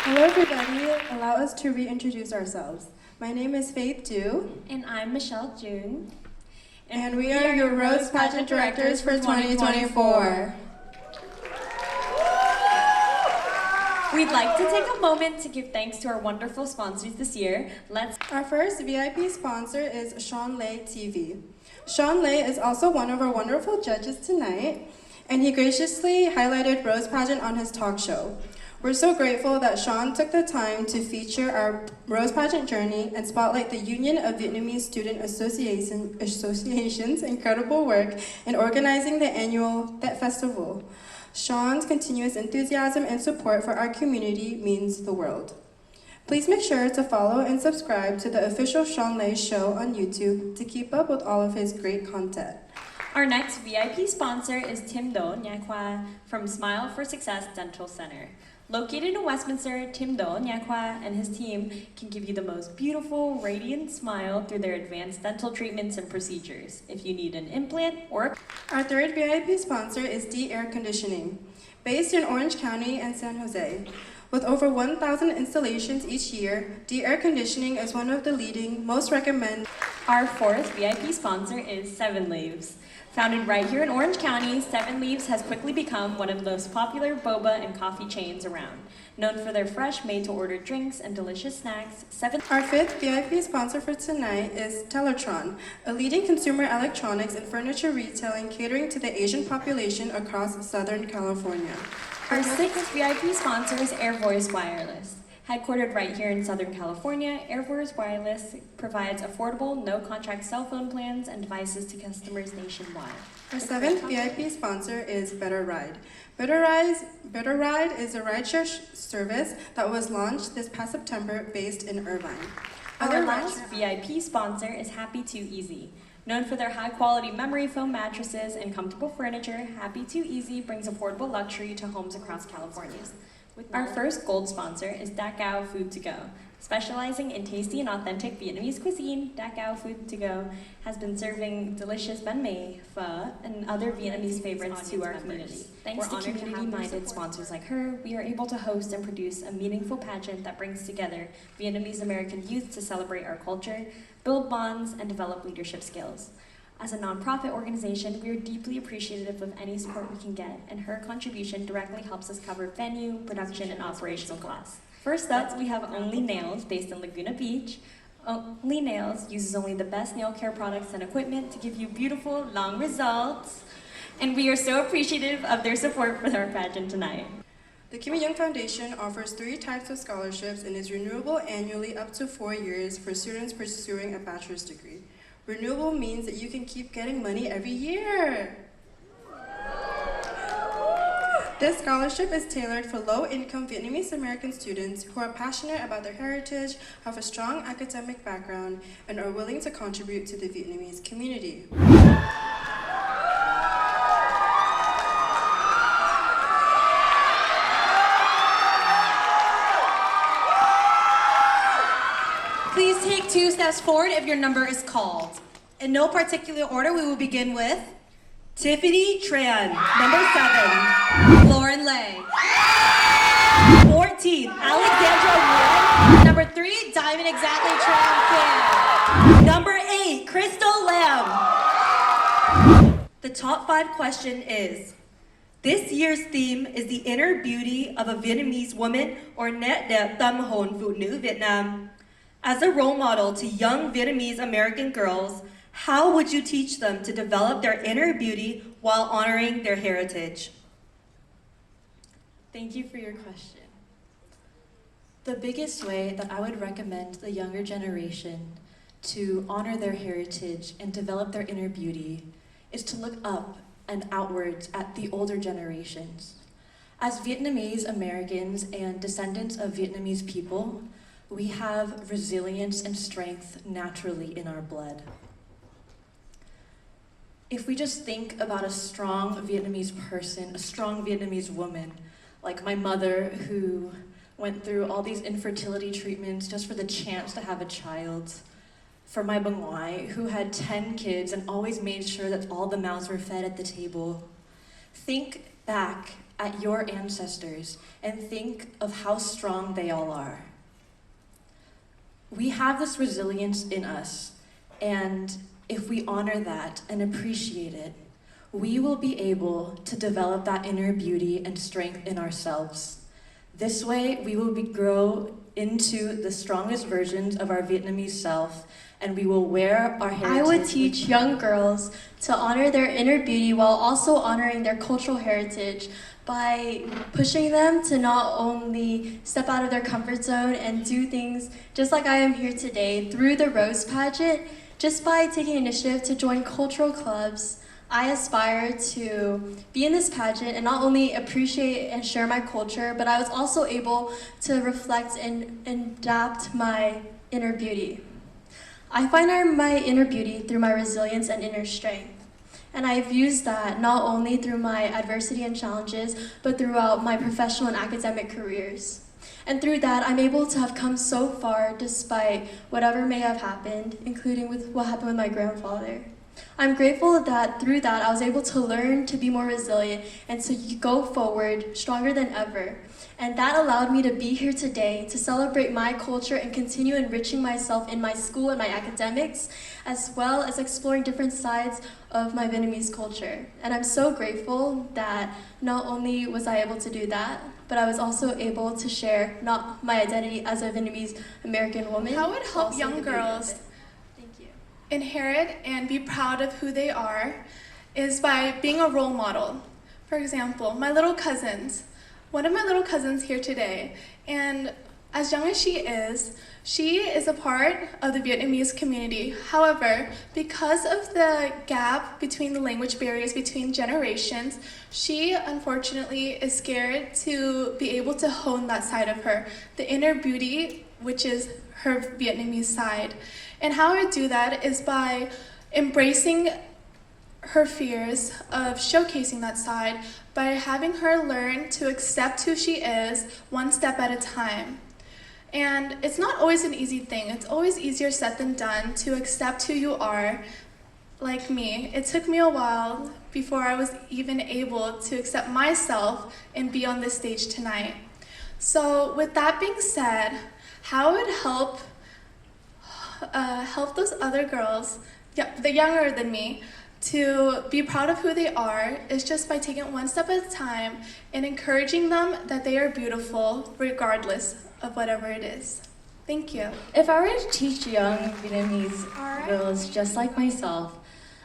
Hello everybody, allow us to reintroduce ourselves. My name is Faith Du. And I'm Michelle June. And we are your Rose Pageant Directors for 2024. We'd like to take a moment to give thanks to our wonderful sponsors this year. Our first VIP sponsor is Sean Lay TV. Sean Lay is also one of our wonderful judges tonight, and he graciously highlighted Rose Pageant on his talk show. We're so grateful that Sean took the time to feature our Rose Pageant journey and spotlight the Union of Vietnamese Student Association's incredible work in organizing the annual Tết Festival. Sean's continuous enthusiasm and support for our community means the world. Please make sure to follow and subscribe to the official Sean Lay Show on YouTube to keep up with all of his great content. Our next VIP sponsor is Tim Do Nha Khoa from Smile for Success Dental Center. Located in Westminster, Tim Do Nha Khoa and his team can give you the most beautiful, radiant smile through their advanced dental treatments and procedures. If you need an implant or... Our third VIP sponsor is D Air Conditioning. Based in Orange County and San Jose, with over 1,000 installations each year, D Air Conditioning is one of the leading, most recommended... Our fourth VIP sponsor is 7 Leaves. Founded right here in Orange County, 7 Leaves has quickly become one of the most popular boba and coffee chains around. Known for their fresh, made-to-order drinks and delicious snacks, Our fifth VIP sponsor for tonight is Teletron, a leading consumer electronics and furniture retailing catering to the Asian population across Southern California. Our sixth VIP sponsor is Air Voice Wireless. Headquartered right here in Southern California, Air Voice Wireless provides affordable, no-contract cell phone plans and devices to customers nationwide. Our seventh VIP sponsor is Better Ride. Better Ride is a rideshare service that was launched this past September based in Irvine. Our last VIP sponsor is Happy Too Easy. Known for their high-quality memory foam mattresses and comfortable furniture, Happy Too Easy brings affordable luxury to homes across California. Our first gold sponsor is Dat Cao Food to Go. Specializing in tasty and authentic Vietnamese cuisine, Dat Cao Food to Go has been serving delicious banh mi, pho, and other Vietnamese favorites to our community. Thanks to community-minded sponsors like her, we are able to host and produce a meaningful pageant that brings together Vietnamese American youth to celebrate our culture, build bonds, and develop leadership skills. As a nonprofit organization, we are deeply appreciative of any support we can get, and her contribution directly helps us cover venue, production, and operational costs. First up, we have Only Nails, based in Laguna Beach. Only Nails uses only the best nail care products and equipment to give you beautiful, long results, and we are so appreciative of their support for our pageant tonight. The Kim Il-sung Foundation offers 3 types of scholarships and is renewable annually up to 4 years for students pursuing a bachelor's degree. Renewable means that you can keep getting money every year. This scholarship is tailored for low-income Vietnamese American students who are passionate about their heritage, have a strong academic background, and are willing to contribute to the Vietnamese community. Please take 2 steps forward if your number is called. In no particular order, we will begin with Tiffany Tran, number 7, Lauren Lay. 14, Alexandra Wood. Number 3, Diamond Exactly Tran Kim. Number 8, Crystal Lam. The top 5 question is, this year's theme is the inner beauty of a Vietnamese woman or nét đẹp tâm hồn phụ nữ Việt Nam. As a role model to young Vietnamese American girls, how would you teach them to develop their inner beauty while honoring their heritage? Thank you for your question. The biggest way that I would recommend the younger generation to honor their heritage and develop their inner beauty is to look up and outwards at the older generations. As Vietnamese Americans and descendants of Vietnamese people, we have resilience and strength naturally in our blood. If we just think about a strong Vietnamese person, a strong Vietnamese woman, like my mother who went through all these infertility treatments just for the chance to have a child, for my bằng ngoại, who had 10 kids and always made sure that all the mouths were fed at the table. Think back at your ancestors and think of how strong they all are. We have this resilience in us, and if we honor that and appreciate it, we will be able to develop that inner beauty and strength in ourselves. This way, we will grow into the strongest versions of our Vietnamese self, and we will wear our heritage. I would teach young girls to honor their inner beauty while also honoring their cultural heritage by pushing them to not only step out of their comfort zone and do things just like I am here today through the Rose Pageant, just by taking initiative to join cultural clubs. I aspire to be in this pageant and not only appreciate and share my culture, but I was also able to reflect and adapt my inner beauty. I find my inner beauty through my resilience and inner strength. And I've used that not only through my adversity and challenges, but throughout my professional and academic careers. And through that, I'm able to have come so far despite whatever may have happened, including with what happened with my grandfather. I'm grateful that through that, I was able to learn to be more resilient and to go forward stronger than ever. And that allowed me to be here today to celebrate my culture and continue enriching myself in my school and my academics, as well as exploring different sides of my Vietnamese culture. And I'm so grateful that not only was I able to do that, but I was also able to share not my identity as a Vietnamese American woman. How would help young girls inherit and be proud of who they are is by being a role model. For example, my little cousins. One of my little cousins here today, and as young as she is a part of the Vietnamese community. However, because of the gap between the language barriers between generations, she unfortunately is scared to be able to hone that side of her, the inner beauty, which is her Vietnamese side. And how I do that is by embracing her fears of showcasing that side, by having her learn to accept who she is one step at a time. And it's not always an easy thing. It's always easier said than done to accept who you are. Like me, it took me a while before I was even able to accept myself and be on this stage tonight. So with that being said, how it would help those other girls, the younger than me, to be proud of who they are is just by taking it one step at a time and encouraging them that they are beautiful regardless of whatever it is. Thank you. If I were to teach young Vietnamese girls just like myself,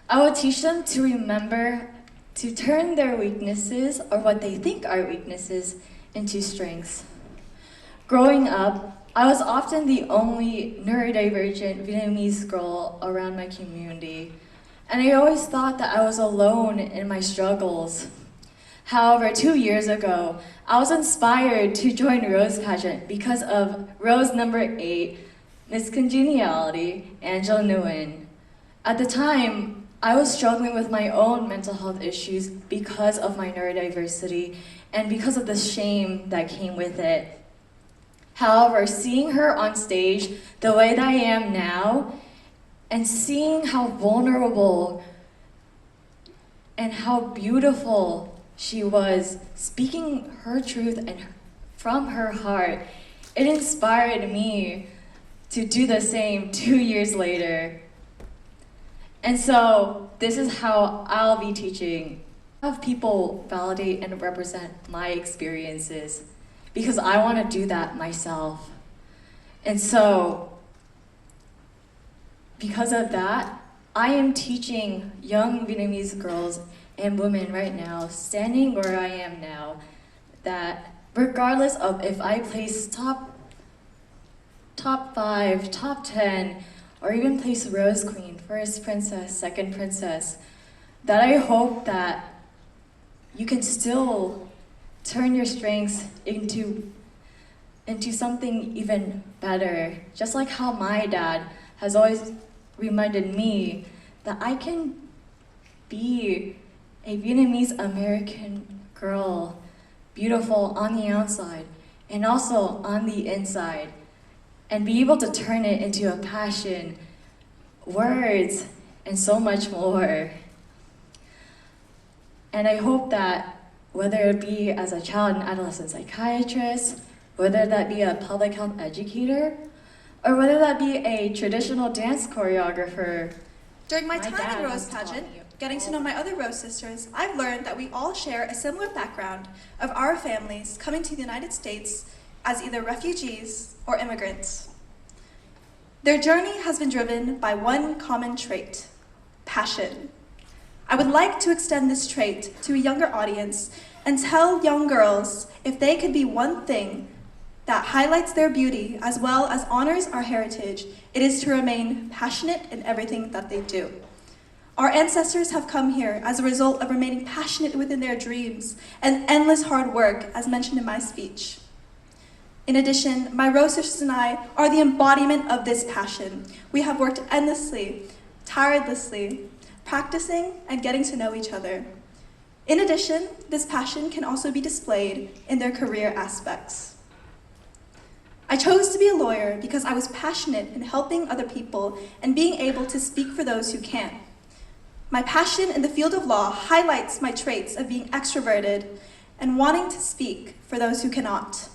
I would teach them to remember to turn their weaknesses, or what they think are weaknesses, into strengths. Growing up, I was often the only neurodivergent Vietnamese girl around my community, and I always thought that I was alone in my struggles. However, 2 years ago, I was inspired to join Rose Pageant because of Rose number 8, Miss Congeniality, Angela Nguyen. At the time, I was struggling with my own mental health issues because of my neurodiversity and because of the shame that came with it. However, seeing her on stage the way that I am now, and seeing how vulnerable and how beautiful she was, speaking her truth and from her heart, it inspired me to do the same 2 years later. And so this is how I'll be teaching. Have people validate and represent my experiences because I want to do that myself. And so because of that, I am teaching young Vietnamese girls and women right now, standing where I am now, that regardless of if I place top 5, top 10, or even place Rose Queen, first princess, second princess, that I hope that you can still turn your strengths into something even better. Just like how my dad has always reminded me that I can be a Vietnamese American girl, beautiful on the outside and also on the inside, and be able to turn it into a passion, words, and so much more. And I hope that whether it be as a child and adolescent psychiatrist, whether that be a public health educator, or whether that be a traditional dance choreographer. During my My time dad in Rose has taught Pageant, me getting to know my other Rose sisters, I've learned that we all share a similar background of our families coming to the United States as either refugees or immigrants. Their journey has been driven by one common trait: passion. I would like to extend this trait to a younger audience and tell young girls if they could be one thing that highlights their beauty as well as honors our heritage, it is to remain passionate in everything that they do. Our ancestors have come here as a result of remaining passionate within their dreams and endless hard work, as mentioned in my speech. In addition, my Rose sisters and I are the embodiment of this passion. We have worked endlessly, tirelessly, practicing and getting to know each other. In addition, this passion can also be displayed in their career aspects. I chose to be a lawyer because I was passionate in helping other people and being able to speak for those who can't. My passion in the field of law highlights my traits of being extroverted and wanting to speak for those who cannot.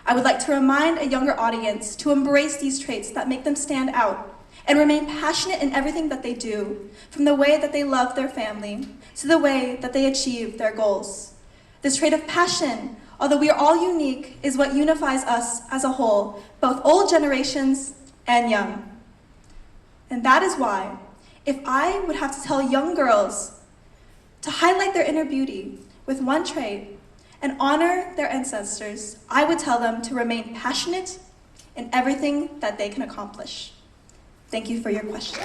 I would like to remind a younger audience to embrace these traits that make them stand out and remain passionate in everything that they do, from the way that they love their family to the way that they achieve their goals. This trait of passion, although we are all unique, is what unifies us as a whole, both old generations and young. And that is why, if I would have to tell young girls to highlight their inner beauty with one trait and honor their ancestors, I would tell them to remain passionate in everything that they can accomplish. Thank you for your question.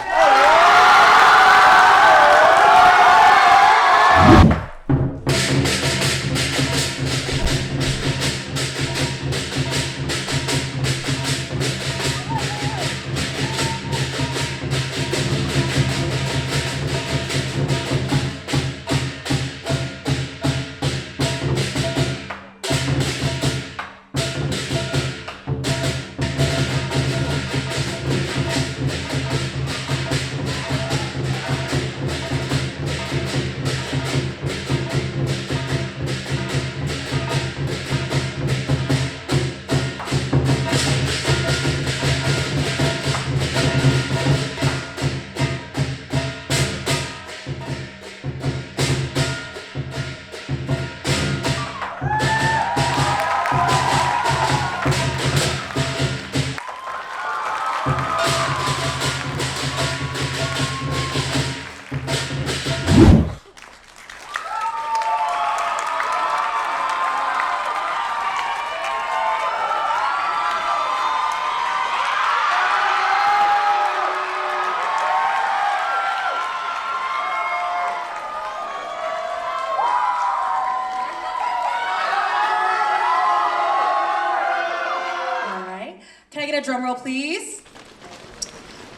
Can I get a drum roll, please?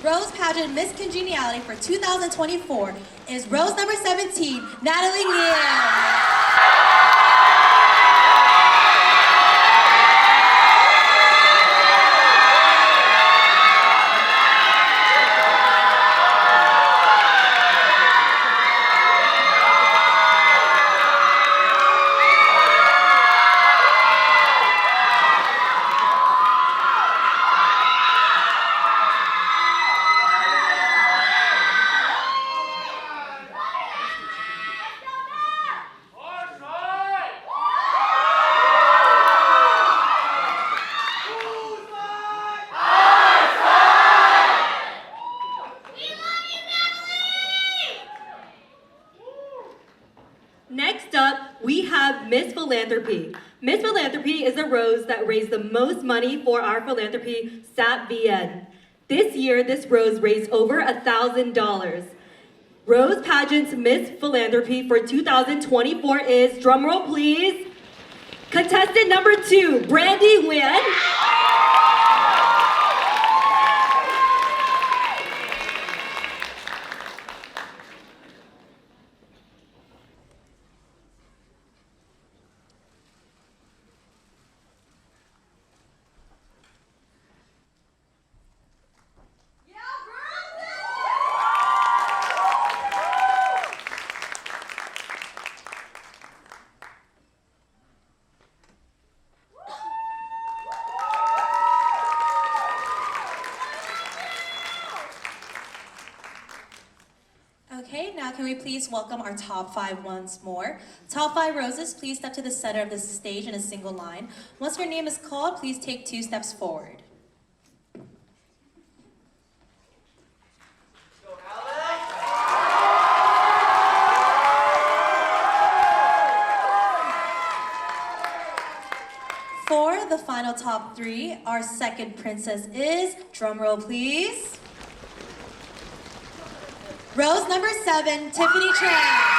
Rose Pageant Miss Congeniality for 2024 is Rose number 17, Natalie Liam. Next up, we have Miss Philanthropy. Miss Philanthropy is a rose that raised the most money for our philanthropy, SAP-VN. This year, this rose raised over $1,000. Rose Pageant's Miss Philanthropy for 2024 is, drumroll please, contestant number 2, Brandy Nguyen. Okay, now can we please welcome our top 5 once more. Top 5 roses, please step to the center of the stage in a single line. Once your name is called, please take 2 steps forward. For the final top 3, our second princess is, drumroll please, rose number 7, Tiffany Tran.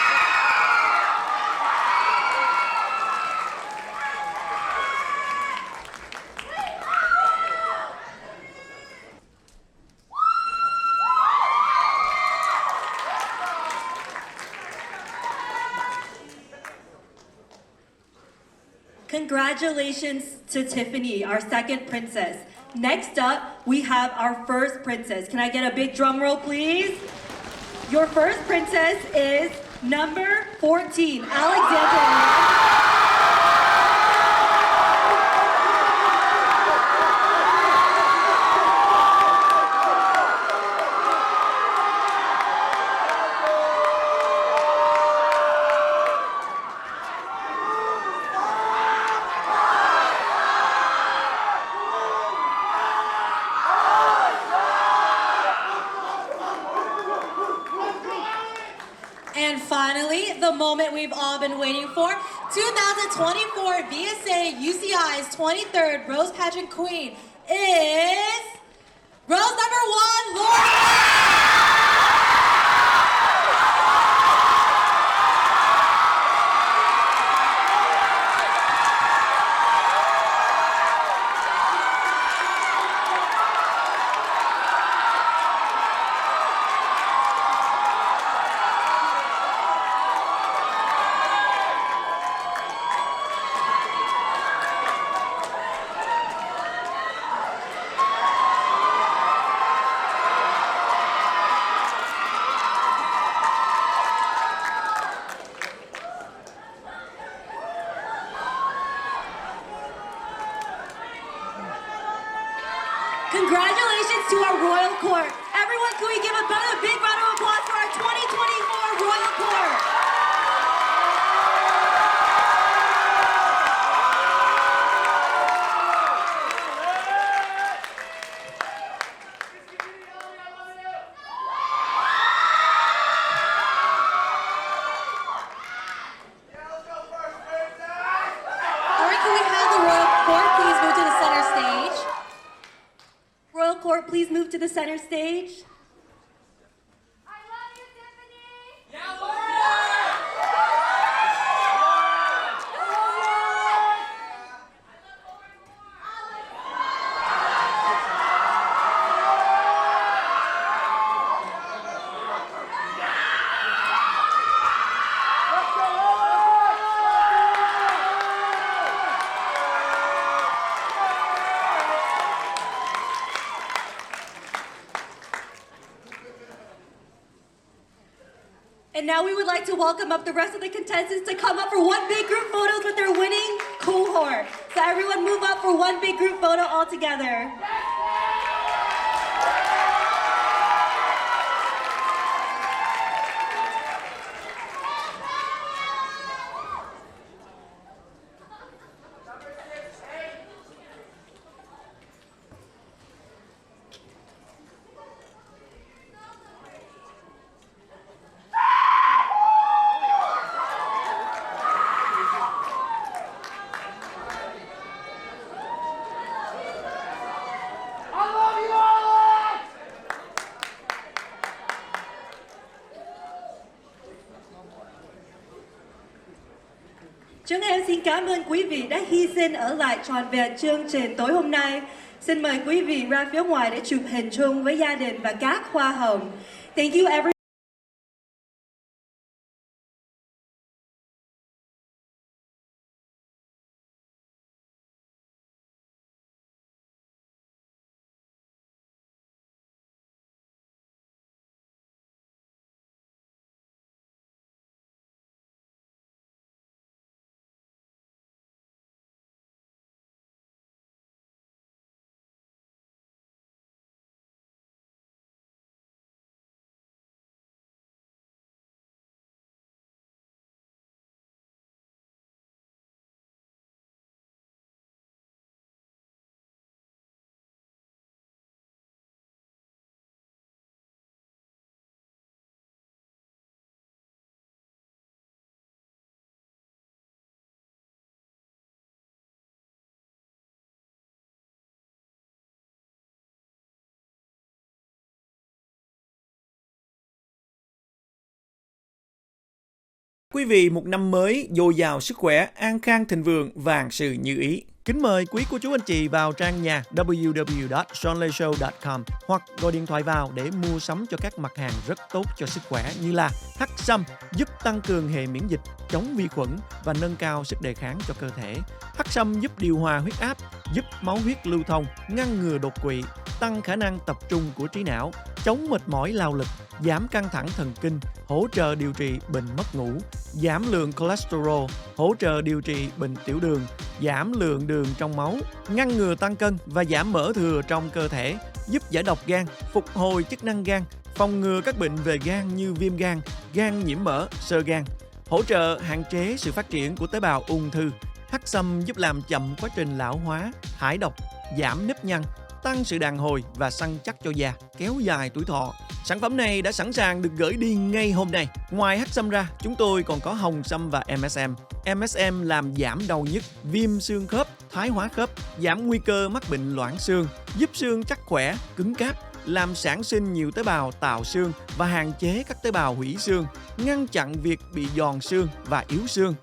Congratulations to Tiffany, our second princess. Next up, we have our first princess. Can I get a big drum roll, please? Your first princess is number 14, Alexandra. And finally, the moment we've all been waiting for, 2024 VSA UCI's 23rd Rose Pageant Queen is Rose number 1, Laura. Congratulations to our Royal Court. Everyone, can we give a big round of applause for our 2024 Royal Court? All right, can we have the Royal Court please move to the center stage? Royal Court, please move to the center stage. And now we would like to welcome up the rest of the contestants to come up for one big group photos with their winning cohort. So everyone move up for one big group photo all together. Chúng em xin cảm ơn quý vị đã hy sinh ở lại trọn vẹn chương trình tối hôm nay. Xin mời quý vị ra phía ngoài để chụp hình chung với gia đình và các hoa hậu. Thank you everyone. Quý vị một năm mới dồi dào sức khỏe, an khang thịnh vượng, vạn sự như ý. Kính mời quý cô chú anh chị vào trang nhà www.seanleyshow.com hoặc gọi điện thoại vào để mua sắm cho các mặt hàng rất tốt cho sức khỏe như là hắc sâm giúp tăng cường hệ miễn dịch, chống vi khuẩn và nâng cao sức đề kháng cho cơ thể. Hắc sâm giúp điều hòa huyết áp, giúp máu huyết lưu thông, ngăn ngừa đột quỵ, tăng khả năng tập trung của trí não, chống mệt mỏi lao lực, giảm căng thẳng thần kinh, hỗ trợ điều trị bệnh mất ngủ, giảm lượng cholesterol, hỗ trợ điều trị bệnh tiểu đường, giảm lượng đường trong máu, ngăn ngừa tăng cân và giảm mỡ thừa trong cơ thể, giúp giải độc gan, phục hồi chức năng gan, phòng ngừa các bệnh về gan như viêm gan, gan nhiễm mỡ, xơ gan, hỗ trợ hạn chế sự phát triển của tế bào ung thư. Hắc sâm giúp làm chậm quá trình lão hóa, thải độc, giảm nếp nhăn, tăng sự đàn hồi và săn chắc cho da, kéo dài tuổi thọ. Sản phẩm này đã sẵn sàng được gửi đi ngay hôm nay. Ngoài hắc sâm ra, chúng tôi còn có hồng sâm và MSM. MSM làm giảm đau nhức, viêm xương khớp, thoái hóa khớp, giảm nguy cơ mắc bệnh loãng xương, giúp xương chắc khỏe, cứng cáp, làm sản sinh nhiều tế bào tạo xương và hạn chế các tế bào hủy xương, ngăn chặn việc bị giòn xương và yếu xương,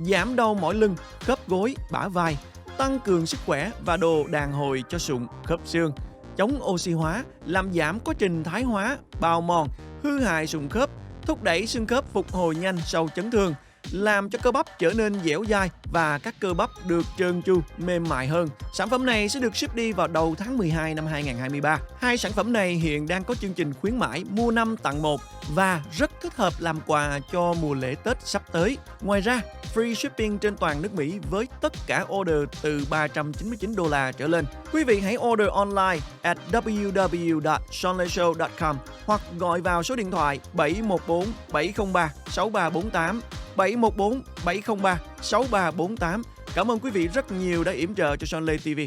giảm đau mỏi lưng, khớp gối, bả vai, tăng cường sức khỏe và đồ đàn hồi cho sụn, khớp xương, chống oxy hóa, làm giảm quá trình thái hóa, bào mòn, hư hại sụn khớp, thúc đẩy xương khớp phục hồi nhanh sau chấn thương, làm cho cơ bắp trở nên dẻo dai và các cơ bắp được trơn tru, mềm mại hơn. Sản phẩm này sẽ được ship đi vào đầu tháng 12 năm 2023. Hai sản phẩm này hiện đang có chương trình khuyến mãi mua 5 tặng 1 và rất thích hợp làm quà cho mùa lễ Tết sắp tới. Ngoài ra, free shipping trên toàn nước Mỹ với tất cả order từ $399 trở lên. Quý vị hãy order online at www.seanleyshow.com hoặc gọi vào số điện thoại 714 703 6348 714 703 6348. Cảm ơn quý vị rất nhiều đã yểm trợ cho Sean Lê TV.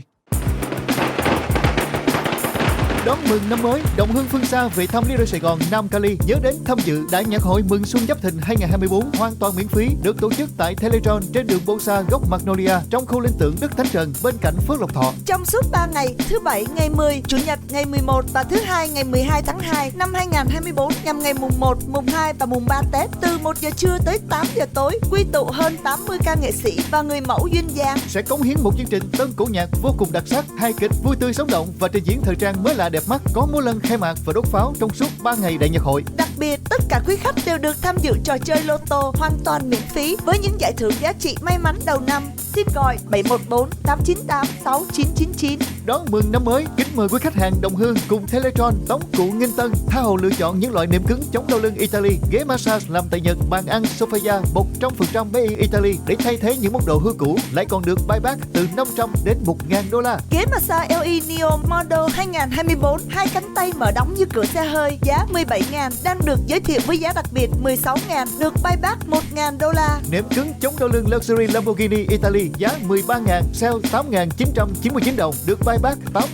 Đón mừng năm mới, đồng hương phương xa về thăm Lido Sài Gòn, Nam Cali nhớ đến tham dự Đại nhạc hội mừng Xuân Giáp Thìn 2024 hoàn toàn miễn phí, được tổ chức tại Teletron trên đường Bosa, góc Magnolia trong khu linh tưởng Đức Thánh Trần bên cạnh Phước Lộc Thọ. Trong suốt 3 ngày, thứ Bảy ngày 10, Chủ nhật ngày 11 và thứ Hai ngày 12 tháng 2 năm 2024 nhằm ngày mùng 1, mùng 2 và mùng 3 Tết từ 1 giờ trưa tới 8 giờ tối, quy tụ hơn 80 ca nghệ sĩ và người mẫu duyên dáng sẽ cống hiến một chương trình tân cổ nhạc vô cùng đặc sắc, hài kịch vui tươi sống động và trình diễn thời trang mới lạ đẹp mắt, có múa lân khai mạc và đốt pháo trong suốt 3 ngày đại nhạc hội. Đặc biệt, tất cả quý khách đều được tham dự trò chơi lô tô hoàn toàn miễn phí với những giải thưởng giá trị may mắn đầu năm. Xin gọi 714 898 6999. Đón mừng năm mới, kính mời quý khách hàng đồng hương cùng Teletron tống cụ Nghinh Tân tha hồ lựa chọn những loại nệm cứng chống đau lưng Italy, ghế massage làm tại Nhật, bàn ăn Sofia 100% made in Italy để thay thế những món đồ hư cũ, lại còn được buyback từ 500 đến $1.000. Ghế massage LE Neo Model 2024, hai cánh tay mở đóng như cửa xe hơi, giá 17.000 đang được giới thiệu với giá đặc biệt 16.000, được buyback $1.000. Nệm cứng chống đau lưng Luxury Lamborghini Italy giá 13.000, sale 8.999 đồng, được buyback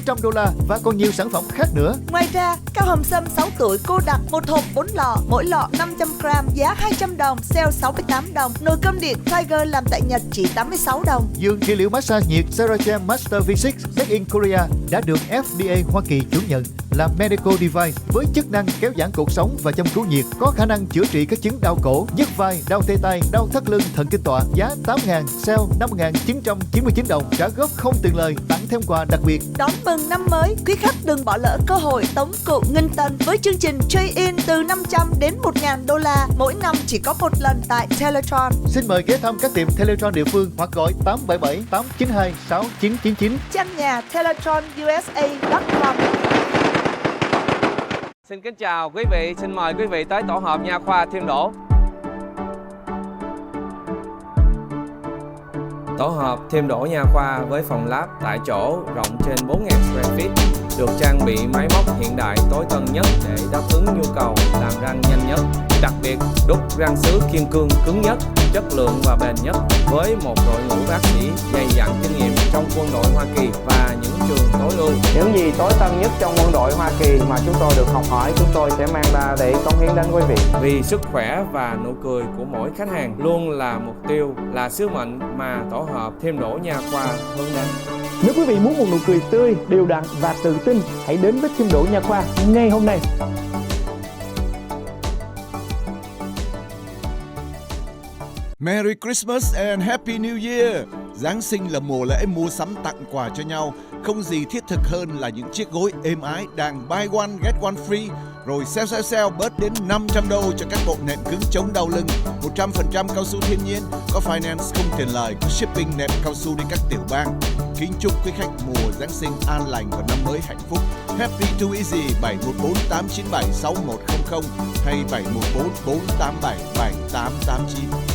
$800 và còn nhiều sản phẩm khác nữa. Ngoài ra, cao hồng sâm 6 tuổi cô đặt một hộp 4 lọ, mỗi lọ 500 gram, giá 200 đồng, sale 68 đồng. Nồi cơm điện Tiger làm tại Nhật chỉ 86 đồng. Giường trị liệu massage nhiệt Saracen Master V6 Made in Korea đã được FDA Hoa Kỳ chứng nhận. là medical device với chức năng kéo giãn cột sống và châm cứu nhiệt, có khả năng chữa trị các chứng đau cổ, nhức vai, đau tê tay, đau thắt lưng, thần kinh tọa. Giá 8.000, sale 5.999 đồng, trả góp không tiền lời, tặng thêm quà đặc biệt. Đón mừng năm mới, quý khách đừng bỏ lỡ cơ hội tống cụ nghinh tân với chương trình trade-in từ 500 đến 1.000 đô la, mỗi năm chỉ có một lần tại Teletron. Xin mời ghé thăm các tiệm Teletron địa phương hoặc gọi 877 892 6999. Trang nhà teletronusa.com. Xin kính chào quý vị, xin mời quý vị tới tổ hợp nha khoa Thiên Đỗ. Tổ hợp Thêm Đỗ Nha Khoa với phòng lab tại chỗ rộng trên 4.000 square feet, được trang bị máy móc hiện đại tối tân nhất để đáp ứng nhu cầu làm răng nhanh nhất. Đặc biệt, đúc răng sứ kiên cương cứng nhất, chất lượng và bền nhất, với một đội ngũ bác sĩ dày dặn kinh nghiệm trong quân đội Hoa Kỳ và những trường tối ưu. Những gì tối tân nhất trong quân đội Hoa Kỳ mà chúng tôi được học hỏi, chúng tôi sẽ mang ra để cống hiến đến quý vị. Vì sức khỏe và nụ cười của mỗi khách hàng luôn là mục tiêu, là sứ mệnh mà tổ hợp Thêm Đỗ Nha Khoa hướng đến. Nếu quý vị muốn một nụ cười tươi, đều đặn và tự tin, hãy đến với Thêm Đỗ Nha Khoa ngay hôm nay. Merry Christmas and Happy New Year! Giáng sinh là mùa lễ mua sắm tặng quà cho nhau. Không gì thiết thực hơn là những chiếc gối êm ái đang buy one get one free. Rồi sale bớt đến 500 đô cho các bộ nệm cứng chống đau lưng. 100% cao su thiên nhiên, có finance không tiền lời, có shipping nệm cao su đi các tiểu bang. Kính chúc quý khách mùa Giáng sinh an lành và năm mới hạnh phúc. Happy to Easy 714 897 6100 hay 714 487 7889.